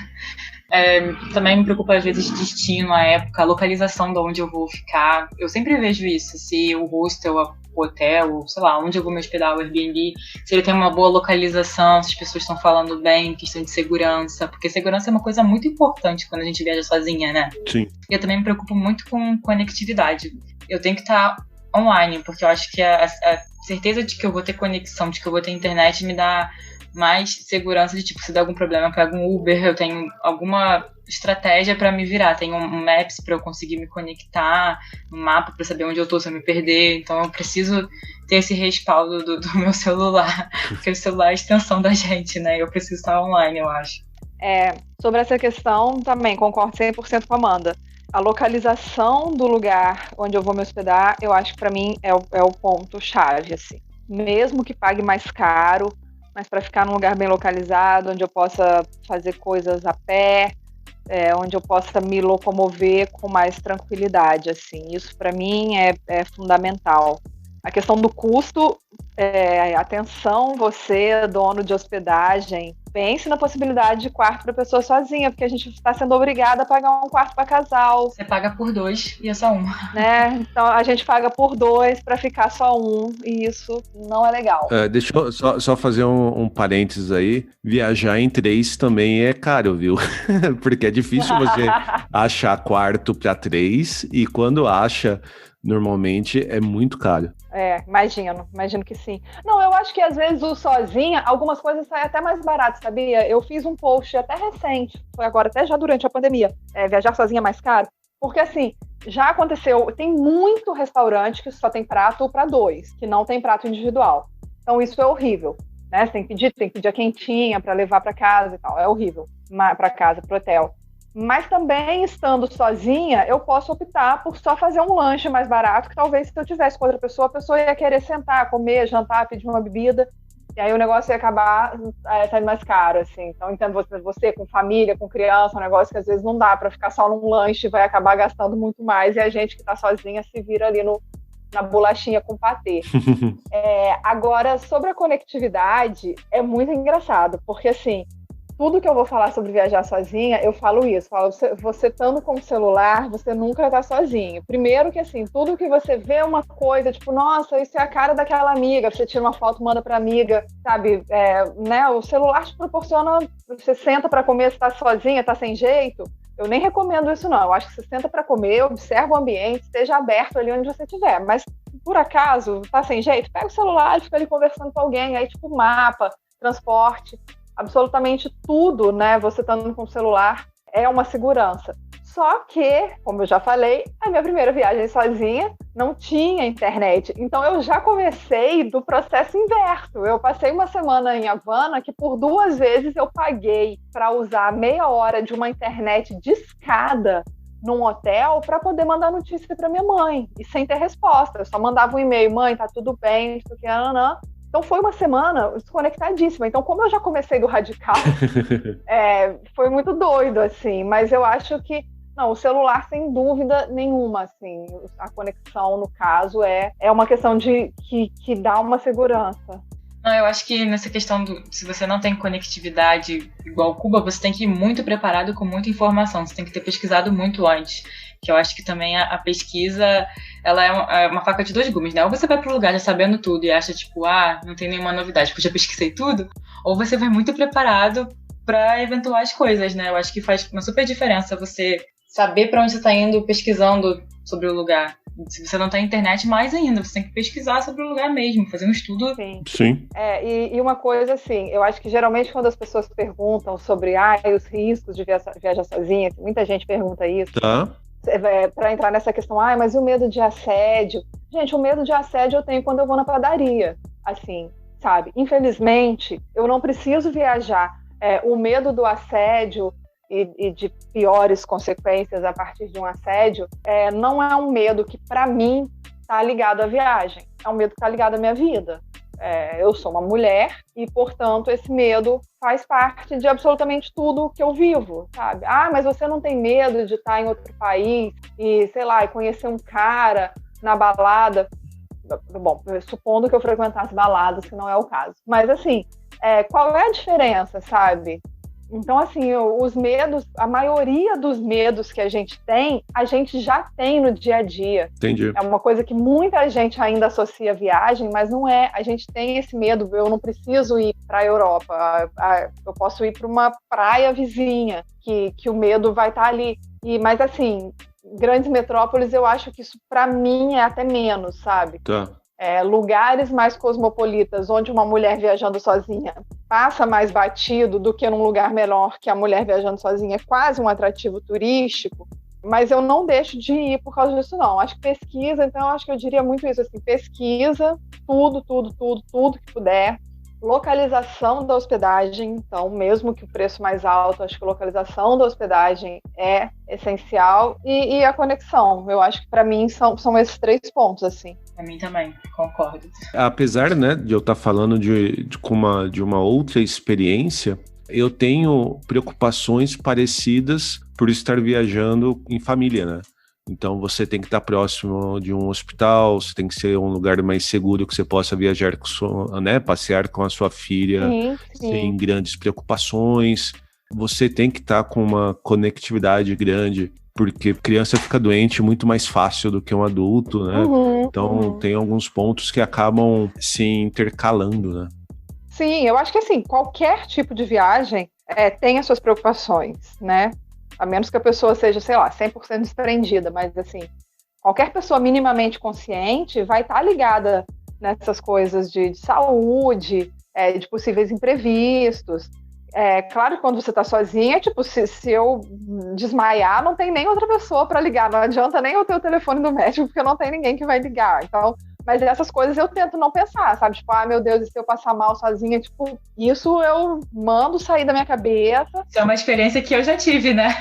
Também me preocupa às vezes destino, a época, a localização de onde eu vou ficar. Eu sempre vejo isso, se o hostel, o hotel, sei lá, onde eu vou me hospedar, o Airbnb, se ele tem uma boa localização, se as pessoas estão falando bem, questão de segurança, porque segurança é uma coisa muito importante quando a gente viaja sozinha, né? Sim. E eu também me preocupo muito com conectividade. Eu tenho que estar online, porque eu acho que a certeza de que eu vou ter conexão, de que eu vou ter internet, me dá mais segurança de, tipo, se der algum problema, eu pego um Uber, eu tenho alguma estratégia para me virar, tenho um Maps para eu conseguir me conectar, um mapa para saber onde eu tô se eu me perder, então eu preciso ter esse respaldo do meu celular, porque o celular é a extensão da gente, né, eu preciso estar online, eu acho. Sobre essa questão, também concordo 100% com a Amanda. A localização do lugar onde eu vou me hospedar, eu acho que para mim é o ponto-chave, assim. Mesmo que pague mais caro, mas para ficar num lugar bem localizado, onde eu possa fazer coisas a pé, onde eu possa me locomover com mais tranquilidade, assim. Isso para mim é fundamental. A questão do custo, atenção, você, dono de hospedagem, pense na possibilidade de quarto para pessoa sozinha, porque a gente está sendo obrigada a pagar um quarto para casal. Você paga por 2 e é só um. Né? Então a gente paga por 2 para ficar só um, e isso não é legal. Deixa eu só fazer um parênteses aí. Viajar em 3 também é caro, viu? Porque é difícil você achar quarto para 3 e quando acha, normalmente é muito caro. Imagino que sim. Não, eu acho que às vezes o sozinha, algumas coisas saem até mais barato, sabia? Eu fiz um post até recente, foi agora, até já durante a pandemia, viajar sozinha é mais caro, porque assim, já aconteceu, tem muito restaurante que só tem prato para 2, que não tem prato individual. Então isso é horrível, né? Você tem que pedir a quentinha para levar para casa e tal, é horrível, para casa, pro hotel. Mas também, estando sozinha, eu posso optar por só fazer um lanche mais barato, que talvez se eu tivesse com outra pessoa, a pessoa ia querer sentar, comer, jantar, pedir uma bebida, e aí o negócio ia acabar saindo mais caro, assim. Então, entendo você com família, com criança, um negócio que às vezes não dá para ficar só num lanche, vai acabar gastando muito mais, e a gente que está sozinha se vira ali na bolachinha com patê. Agora, sobre a conectividade, é muito engraçado, porque assim, tudo que eu vou falar sobre viajar sozinha, eu falo isso. Você estando com o celular, você nunca está sozinho. Primeiro que, assim, tudo que você vê uma coisa, tipo, nossa, isso é a cara daquela amiga, você tira uma foto, manda pra amiga, sabe? Né? O celular te proporciona, você senta para comer, você está sozinha, está sem jeito. Eu nem recomendo isso, não. Eu acho que você senta para comer, observa o ambiente, esteja aberto ali onde você estiver. Mas, por acaso, tá sem jeito? Pega o celular e fica ali conversando com alguém, aí, tipo, mapa, transporte, absolutamente tudo, né? Você estando com o celular é uma segurança. Só que, como eu já falei, a minha primeira viagem sozinha não tinha internet. Então eu já comecei do processo inverso. Eu passei uma semana em Havana que por 2 vezes eu paguei para usar meia hora de uma internet discada num hotel para poder mandar notícia para minha mãe. E sem ter resposta. Eu só mandava um e-mail, mãe, tá tudo bem, isso aqui, nananã. Então foi uma semana desconectadíssima. Então, como eu já comecei do radical, foi muito doido, assim. Mas eu acho que, não, o celular, sem dúvida nenhuma, assim, a conexão, no caso, é uma questão de que dá uma segurança. Não, eu acho que nessa questão se você não tem conectividade igual Cuba, você tem que ir muito preparado com muita informação. Você tem que ter pesquisado muito antes. Que eu acho que também a pesquisa, ela é uma faca de 2 gumes, né? Ou você vai pro lugar já sabendo tudo e acha, tipo, não tem nenhuma novidade, porque eu já pesquisei tudo. Ou você vai muito preparado para eventuais coisas, né? Eu acho que faz uma super diferença você saber para onde você tá indo pesquisando sobre o lugar. Se você não tem internet, mais ainda, você tem que pesquisar sobre o lugar mesmo, fazer um estudo. Sim. E uma coisa assim, eu acho que geralmente quando as pessoas perguntam sobre os riscos de viajar sozinha, muita gente pergunta isso. Tá. Para entrar nessa questão, mas e o medo de assédio? Gente, o medo de assédio eu tenho quando eu vou na padaria, assim, sabe? Infelizmente, eu não preciso viajar. O medo do assédio e de piores consequências a partir de um assédio não é um medo que, para mim, está ligado à viagem. É um medo que está ligado à minha vida. Eu sou uma mulher e, portanto, esse medo faz parte de absolutamente tudo que eu vivo, sabe? Mas você não tem medo de estar em outro país e, sei lá, conhecer um cara na balada? Bom, supondo que eu frequentasse baladas, que não é o caso. Mas, assim, qual é a diferença, sabe? Então, assim, os medos, a maioria dos medos que a gente já tem no dia a dia. Entendi. É uma coisa que muita gente ainda associa a viagem, mas não é. A gente tem esse medo, eu não preciso ir para a Europa, eu posso ir para uma praia vizinha, que o medo vai estar ali. Mas, assim, grandes metrópoles, eu acho que isso, para mim, é até menos, sabe? Tá. Lugares mais cosmopolitas, onde uma mulher viajando sozinha passa mais batido do que num lugar menor que a mulher viajando sozinha é quase um atrativo turístico, mas eu não deixo de ir por causa disso, não. Acho que pesquisa, então acho que eu diria muito isso, assim, pesquisa, tudo que puder. Localização da hospedagem, então, mesmo que o preço mais alto, acho que a localização da hospedagem é essencial, e a conexão. Eu acho que, para mim, são esses 3 pontos, assim. Para mim também, concordo. Apesar, né, de eu estar falando de uma outra experiência, eu tenho preocupações parecidas por estar viajando em família, né? Então você tem que estar próximo de um hospital, você tem que ser um lugar mais seguro que você possa viajar né, passear com a sua filha sem grandes preocupações. Você tem que estar com uma conectividade grande, porque criança fica doente muito mais fácil do que um adulto, né? Então tem alguns pontos que acabam se intercalando, né? Sim, eu acho que assim, qualquer tipo de viagem tem as suas preocupações, né? A menos que a pessoa seja, sei lá, 100% desprendida, mas assim, qualquer pessoa minimamente consciente vai estar ligada nessas coisas de saúde, de possíveis imprevistos. Claro que quando você está sozinha, tipo, se eu desmaiar, não tem nem outra pessoa para ligar, não adianta nem eu ter o telefone do médico, porque não tem ninguém que vai ligar. Então, mas essas coisas eu tento não pensar, sabe? Tipo, meu Deus, e se eu passar mal sozinha? Tipo, isso eu mando sair da minha cabeça. Isso é uma experiência que eu já tive, né?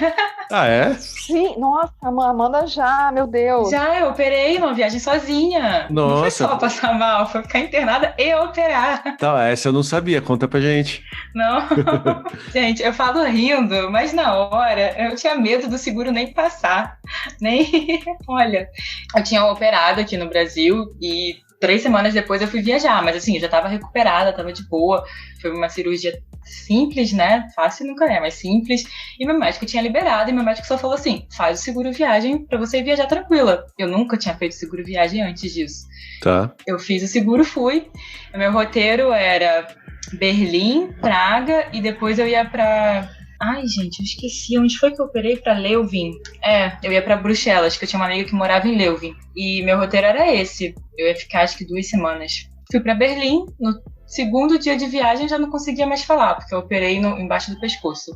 Ah, é? Sim, nossa, Amanda já, meu Deus. Já, eu operei numa viagem sozinha. Nossa. Não foi só passar mal, foi ficar internada e operar. Tá, essa eu não sabia, conta pra gente. Não, gente, eu falo rindo, mas na hora eu tinha medo do seguro nem passar. Olha, eu tinha operado aqui no Brasil e 3 semanas depois eu fui viajar, mas assim, eu já tava recuperada, tava de boa. Foi uma cirurgia simples, né? Fácil nunca é, mas simples. E meu médico tinha liberado, e meu médico só falou assim: faz o seguro viagem pra você viajar tranquila. Eu nunca tinha feito seguro viagem antes disso. Tá. Eu fiz o seguro, fui. O meu roteiro era Berlim, Praga, e depois eu ia pra... Ai, gente, eu esqueci. Onde foi que eu operei? Pra Leuven. Eu ia pra Bruxelas, que eu tinha uma amiga que morava em Leuven. E meu roteiro era esse. Eu ia ficar, acho que 2 semanas. Fui pra Berlim. No segundo dia de viagem, já não conseguia mais falar, porque eu operei embaixo do pescoço.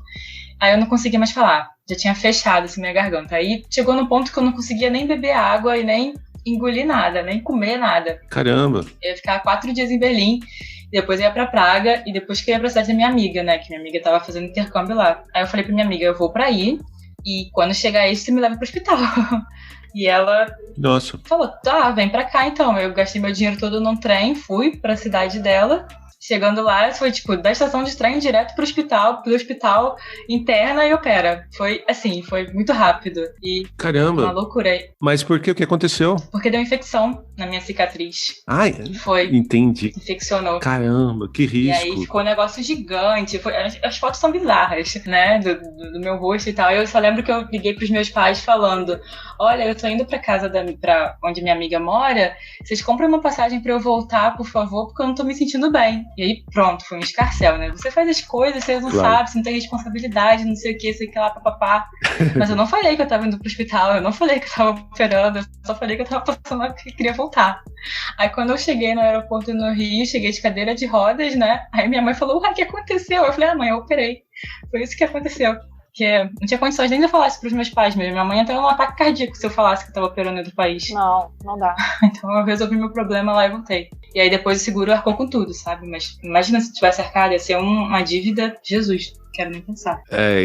Aí eu não conseguia mais falar. Já tinha fechado assim minha garganta. Aí chegou no ponto que eu não conseguia nem beber água e nem engolir nada, nem comer nada. Caramba! Eu ia ficar 4 dias em Berlim. Depois eu ia pra Praga e depois que eu ia pra cidade da minha amiga, né? Que minha amiga tava fazendo intercâmbio lá. Aí eu falei pra minha amiga, eu vou pra aí e quando chegar aí você me leva pro hospital. E ela falou, tá, vem pra cá então. Eu gastei meu dinheiro todo num trem, fui pra cidade dela. Chegando lá, foi tipo, da estação de trem direto pro hospital interna e opera. Foi assim, foi muito rápido. E caramba! Uma loucura. Mas por quê? O que aconteceu? Porque deu infecção na minha cicatriz. Ai, foi. Entendi. Infeccionou. Caramba, que risco. E aí ficou um negócio gigante. As fotos são bizarras, né? Do meu rosto e tal. Eu só lembro que eu liguei pros meus pais falando: olha, eu tô indo pra casa pra onde minha amiga mora. Vocês compram uma passagem pra eu voltar, por favor, porque eu não tô me sentindo bem. E aí, pronto, foi um escarcéu, né? Você faz as coisas, você não sabe, você não tem responsabilidade, não sei o que, sei que lá, papapá. Mas eu não falei que eu tava indo pro hospital, eu não falei que eu tava operando, eu só falei que eu tava passando mal, que queria voltar. Aí quando eu cheguei no aeroporto no Rio, cheguei de cadeira de rodas, né? Aí minha mãe falou, o que aconteceu? Eu falei, mãe, eu operei. Foi isso que aconteceu. Porque não tinha condições nem de eu falar isso pros meus pais mesmo. Minha mãe ia ter um ataque cardíaco se eu falasse que eu tava operando em outro país. Não dá. Então eu resolvi meu problema lá e voltei. E aí depois o seguro arcou com tudo, sabe? Mas imagina se tivesse arcado, ia ser uma dívida, Jesus, quero nem pensar.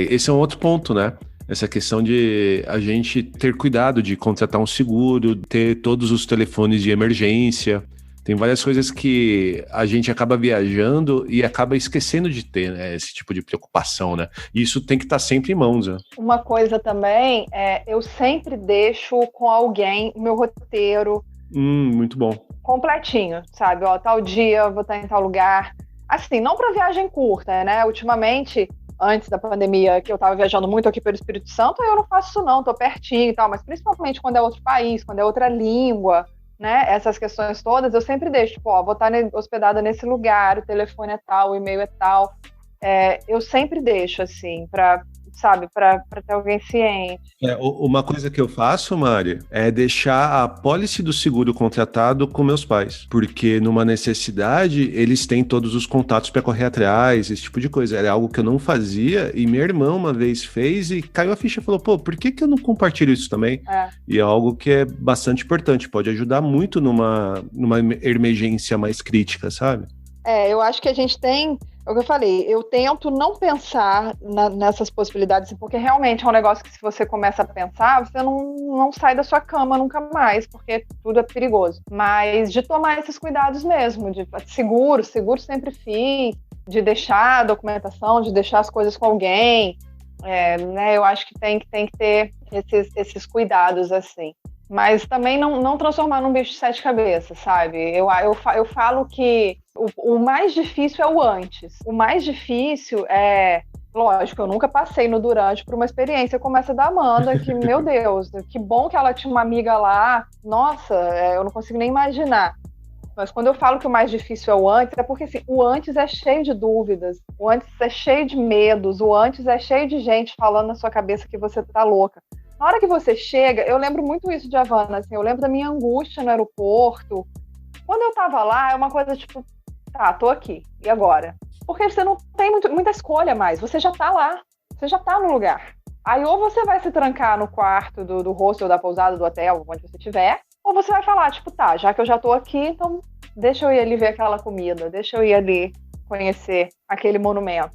Esse é um outro ponto, né? Essa questão de a gente ter cuidado de contratar um seguro, ter todos os telefones de emergência. Tem várias coisas que a gente acaba viajando e acaba esquecendo de ter, né, esse tipo de preocupação, né? E isso tem que estar sempre em mãos, né? Uma coisa também eu sempre deixo com alguém o meu roteiro. Muito bom. Completinho, sabe? Ó, tal dia eu vou estar em tal lugar. Assim, não para viagem curta, né? Ultimamente, antes da pandemia, que eu estava viajando muito aqui pelo Espírito Santo, eu não faço isso não, tô pertinho e tal, mas principalmente quando é outro país, quando é outra língua, né, essas questões todas, eu sempre deixo, tipo, ó, vou estar hospedada nesse lugar, o telefone é tal, o e-mail é tal, eu sempre deixo, assim, para ter alguém ciente. Uma coisa que eu faço, Mari, é deixar a pólice do seguro contratado com meus pais, porque numa necessidade, eles têm todos os contatos para correr atrás, esse tipo de coisa. Era algo que eu não fazia e minha irmã uma vez fez e caiu a ficha e falou, pô, por que eu não compartilho isso também? E é algo que é bastante importante, pode ajudar muito numa emergência mais crítica, sabe? Eu acho que a gente tem, é o que eu falei, eu tento não pensar nessas possibilidades, porque realmente é um negócio que se você começa a pensar, você não sai da sua cama nunca mais, porque tudo é perigoso. Mas de tomar esses cuidados mesmo, de seguro sempre fiz, de deixar a documentação, de deixar as coisas com alguém, Né, eu acho que tem que ter esses cuidados, assim. Mas também não transformar num bicho de 7 cabeças, sabe? Eu falo que o mais difícil é o antes. O mais difícil é... Lógico, eu nunca passei no durante por uma experiência como essa da Amanda, que, meu Deus, que bom que ela tinha uma amiga lá. Nossa, eu não consigo nem imaginar. Mas quando eu falo que o mais difícil é o antes, é porque assim, o antes é cheio de dúvidas, o antes é cheio de medos, o antes é cheio de gente falando na sua cabeça que você tá louca. Na hora que você chega, eu lembro muito isso de Havana, assim, eu lembro da minha angústia no aeroporto. Quando eu tava lá, é uma coisa tipo, tá, tô aqui, e agora? Porque você não tem muita escolha mais, você já tá lá, você já tá no lugar. Aí ou você vai se trancar no quarto do hostel, da pousada, do hotel, onde você estiver, ou você vai falar, tipo, tá, já que eu já tô aqui, então deixa eu ir ali ver aquela comida, deixa eu ir ali conhecer aquele monumento,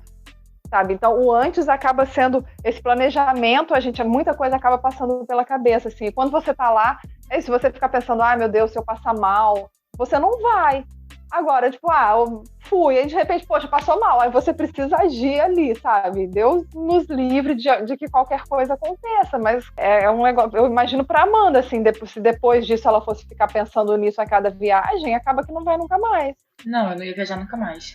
sabe? Então, o antes acaba sendo esse planejamento, muita coisa acaba passando pela cabeça, assim. Quando você tá lá, se você ficar pensando, ai, meu Deus, se eu passar mal, você não vai. Agora, tipo, eu fui, aí de repente, poxa, passou mal, aí você precisa agir ali, sabe? Deus nos livre de que qualquer coisa aconteça, mas é um negócio, eu imagino pra Amanda, assim, se depois disso ela fosse ficar pensando nisso a cada viagem, acaba que não vai nunca mais. Não, eu não ia viajar nunca mais.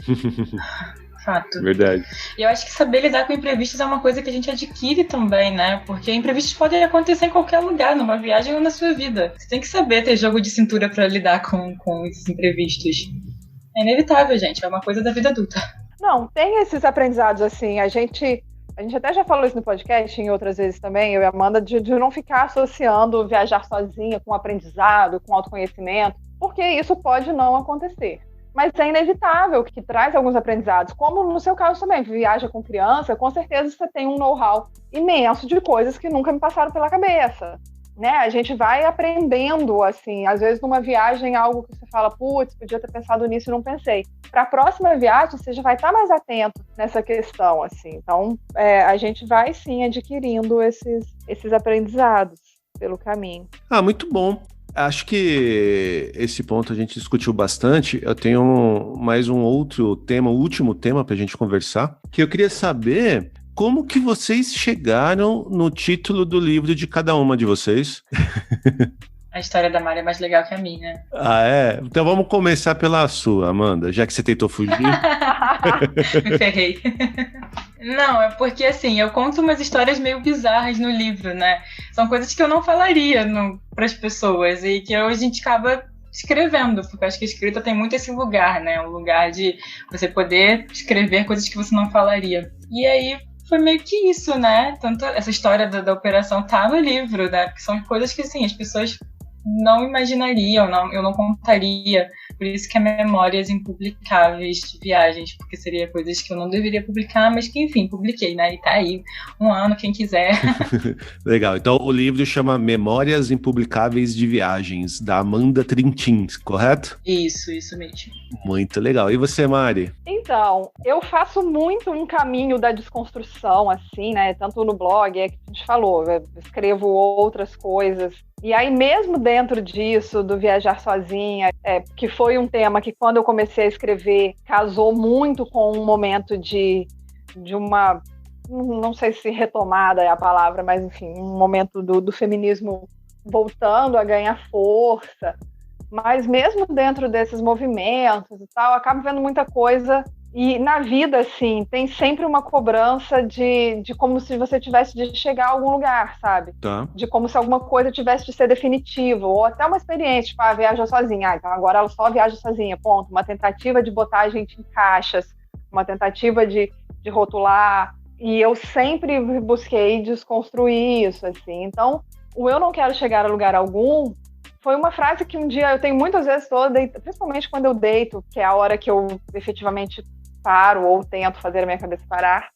Fato. Verdade. E eu acho que saber lidar com imprevistos é uma coisa que a gente adquire também, né? Porque imprevistos podem acontecer em qualquer lugar, numa viagem ou na sua vida. Você tem que saber ter jogo de cintura pra lidar com esses imprevistos. É inevitável, gente. É uma coisa da vida adulta. Não, tem esses aprendizados, assim. A gente até já falou isso no podcast, em outras vezes também, eu e a Amanda, de não ficar associando viajar sozinha com aprendizado, com autoconhecimento, porque isso pode não acontecer. Mas é inevitável, que traz alguns aprendizados. Como no seu caso também, viaja com criança, com certeza você tem um know-how imenso de coisas que nunca me passaram pela cabeça. Né? A gente vai aprendendo, assim, às vezes numa viagem, algo que você fala, putz, podia ter pensado nisso e não pensei. Para a próxima viagem, você já vai estar mais atento nessa questão, assim. Então, a gente vai, sim, adquirindo esses aprendizados pelo caminho. Muito bom. Acho que esse ponto a gente discutiu bastante. Eu tenho mais um outro tema, o último tema para a gente conversar, que eu queria saber como que vocês chegaram no título do livro de cada uma de vocês. A história da Mari é mais legal que a minha. É? Então vamos começar pela sua, Amanda, já que você tentou fugir. Me ferrei. Não, é porque assim, eu conto umas histórias meio bizarras no livro, né? São coisas que eu não falaria para as pessoas e que a gente acaba escrevendo, porque eu acho que a escrita tem muito esse lugar, né? Um lugar de você poder escrever coisas que você não falaria. E aí foi meio que isso, né? Tanto essa história da operação tá no livro, né? Porque são coisas que, assim, as pessoas não imaginariam, eu não contaria. Por isso que é Memórias Impublicáveis de Viagens, porque seria coisas que eu não deveria publicar, mas que, enfim, publiquei, né? E tá aí, 1 ano, quem quiser. Legal, então o livro chama Memórias Impublicáveis de Viagens, da Amanda Trintin, correto? Isso mesmo. Muito legal. E você, Mari? Então, eu faço muito um caminho da desconstrução, assim, né? Tanto no blog, que a gente falou, eu escrevo outras coisas. E aí, mesmo dentro disso, do viajar sozinha, que foi um tema que, quando eu comecei a escrever, casou muito com um momento de uma, não sei se retomada é a palavra, mas, enfim, um momento do feminismo voltando a ganhar força. Mas mesmo dentro desses movimentos e tal, eu acabo vendo muita coisa. E na vida, assim, tem sempre uma cobrança de como se você tivesse de chegar a algum lugar, sabe? Tá. De como se alguma coisa tivesse de ser definitiva. Ou até uma experiência, tipo, viaja sozinha. Então agora ela só viaja sozinha, ponto. Uma tentativa de botar a gente em caixas. Uma tentativa de rotular. E eu sempre busquei desconstruir isso, assim. Então, o eu não quero chegar a lugar algum foi uma frase que um dia eu tenho muitas vezes principalmente quando eu deito, que é a hora que eu efetivamente paro ou tento fazer a minha cabeça parar,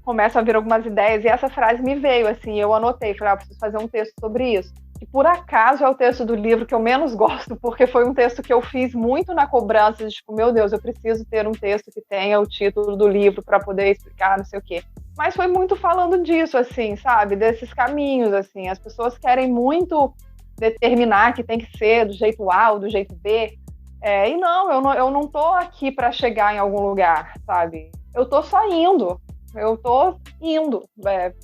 começam a vir algumas ideias e essa frase me veio, assim, eu anotei, falei, preciso fazer um texto sobre isso. E por acaso é o texto do livro que eu menos gosto, porque foi um texto que eu fiz muito na cobrança de, tipo, meu Deus, eu preciso ter um texto que tenha o título do livro para poder explicar não sei o quê. Mas foi muito falando disso, assim, sabe, desses caminhos, assim, as pessoas querem muito determinar que tem que ser do jeito A ou do jeito B. E não, eu não tô aqui para chegar em algum lugar, sabe? Eu tô só indo. eu tô indo.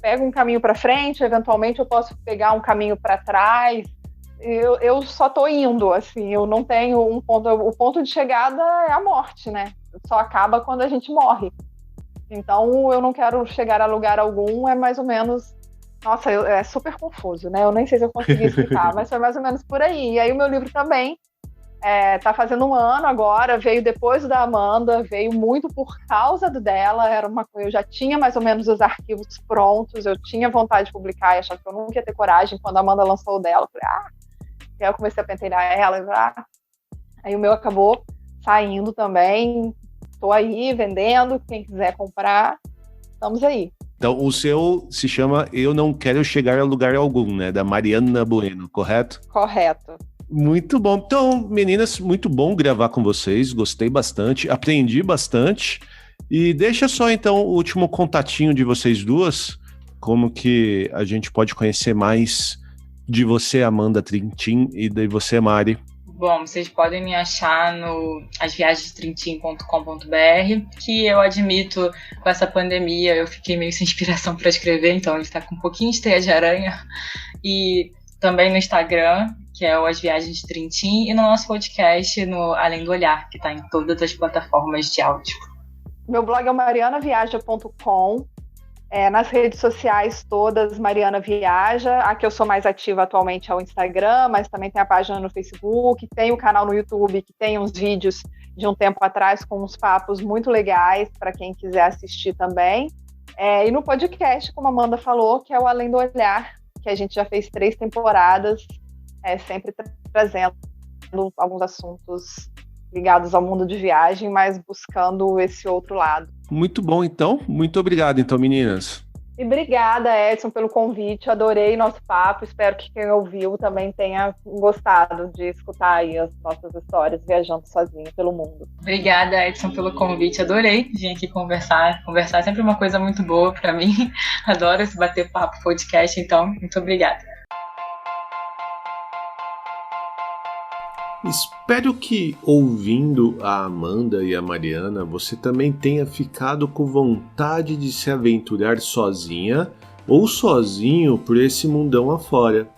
Pego um caminho para frente, eventualmente eu posso pegar um caminho para trás. Eu só tô indo, assim, eu não tenho um ponto. O ponto de chegada é a morte, né? Só acaba quando a gente morre. Então eu não quero chegar a lugar algum, é mais ou menos. Nossa, é super confuso, né? Eu nem sei se eu consegui explicar, mas foi mais ou menos por aí. E aí o meu livro também tá fazendo um ano agora, veio depois da Amanda, veio muito por causa dela, eu já tinha mais ou menos os arquivos prontos, eu tinha vontade de publicar, e achava que eu nunca ia ter coragem. Quando a Amanda lançou o dela, eu falei, aí eu comecei a pentelhar ela, aí o meu acabou saindo também, tô aí vendendo, quem quiser comprar, estamos aí. Então, o seu se chama Eu Não Quero Chegar a Lugar Algum, né? Da Mariana Bueno, correto? Correto. Muito bom. Então, meninas, muito bom gravar com vocês. Gostei bastante, aprendi bastante. E deixa só, então, o último contatinho de vocês duas. Como que a gente pode conhecer mais de você, Amanda Trintin, e de você, Mari? Bom, vocês podem me achar no asviagenstrintim.com.br, que eu admito, com essa pandemia, eu fiquei meio sem inspiração para escrever, então ele está com um pouquinho de teia de aranha. E também no Instagram, que é o As Viagens de Trintim, e no nosso podcast, no Além do Olhar, que está em todas as plataformas de áudio. Meu blog é o marianaviaja.com. Nas redes sociais todas, Mariana Viaja. A que eu sou mais ativa atualmente é o Instagram, mas também tem a página no Facebook, tem o canal no YouTube, que tem uns vídeos de um tempo atrás com uns papos muito legais para quem quiser assistir também. E no podcast, como a Amanda falou, que é o Além do Olhar, que a gente já fez 3 temporadas, sempre trazendo alguns assuntos ligados ao mundo de viagem, mas buscando esse outro lado. Muito bom, então. Muito obrigado, então, meninas. E obrigada, Edson, pelo convite. Adorei nosso papo. Espero que quem ouviu também tenha gostado de escutar aí as nossas histórias viajando sozinho pelo mundo. Obrigada, Edson, pelo convite. Adorei vir aqui conversar. Conversar é sempre uma coisa muito boa para mim. Adoro esse bater papo podcast, então, muito obrigada. Espero que, ouvindo a Amanda e a Mariana, você também tenha ficado com vontade de se aventurar sozinha ou sozinho por esse mundão afora.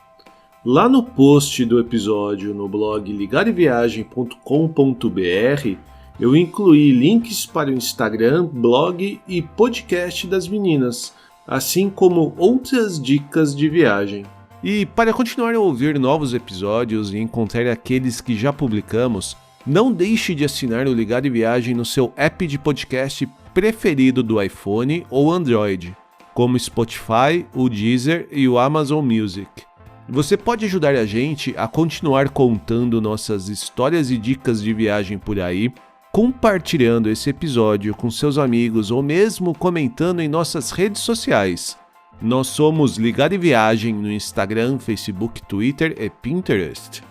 Lá no post do episódio no blog ligareviagem.com.br eu incluí links para o Instagram, blog e podcast das meninas, assim como outras dicas de viagem. E para continuar a ouvir novos episódios e encontrar aqueles que já publicamos, não deixe de assinar o Ligado em Viagem no seu app de podcast preferido do iPhone ou Android, como Spotify, o Deezer e o Amazon Music. Você pode ajudar a gente a continuar contando nossas histórias e dicas de viagem por aí, compartilhando esse episódio com seus amigos ou mesmo comentando em nossas redes sociais. Nós somos Ligado em Viagem no Instagram, Facebook, Twitter e Pinterest.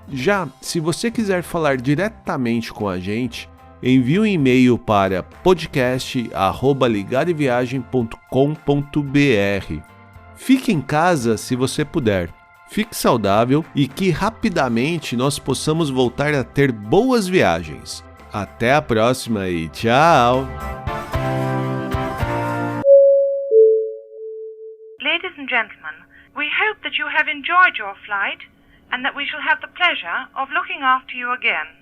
Já, se você quiser falar diretamente com a gente, envie um e-mail para podcast@ligadeviagem.com.br. Fique em casa se você puder. Fique saudável e que rapidamente nós possamos voltar a ter boas viagens. Até a próxima e tchau! Ladies and gentlemen, we hope that you have enjoyed your flight and that we shall have the pleasure of looking after you again.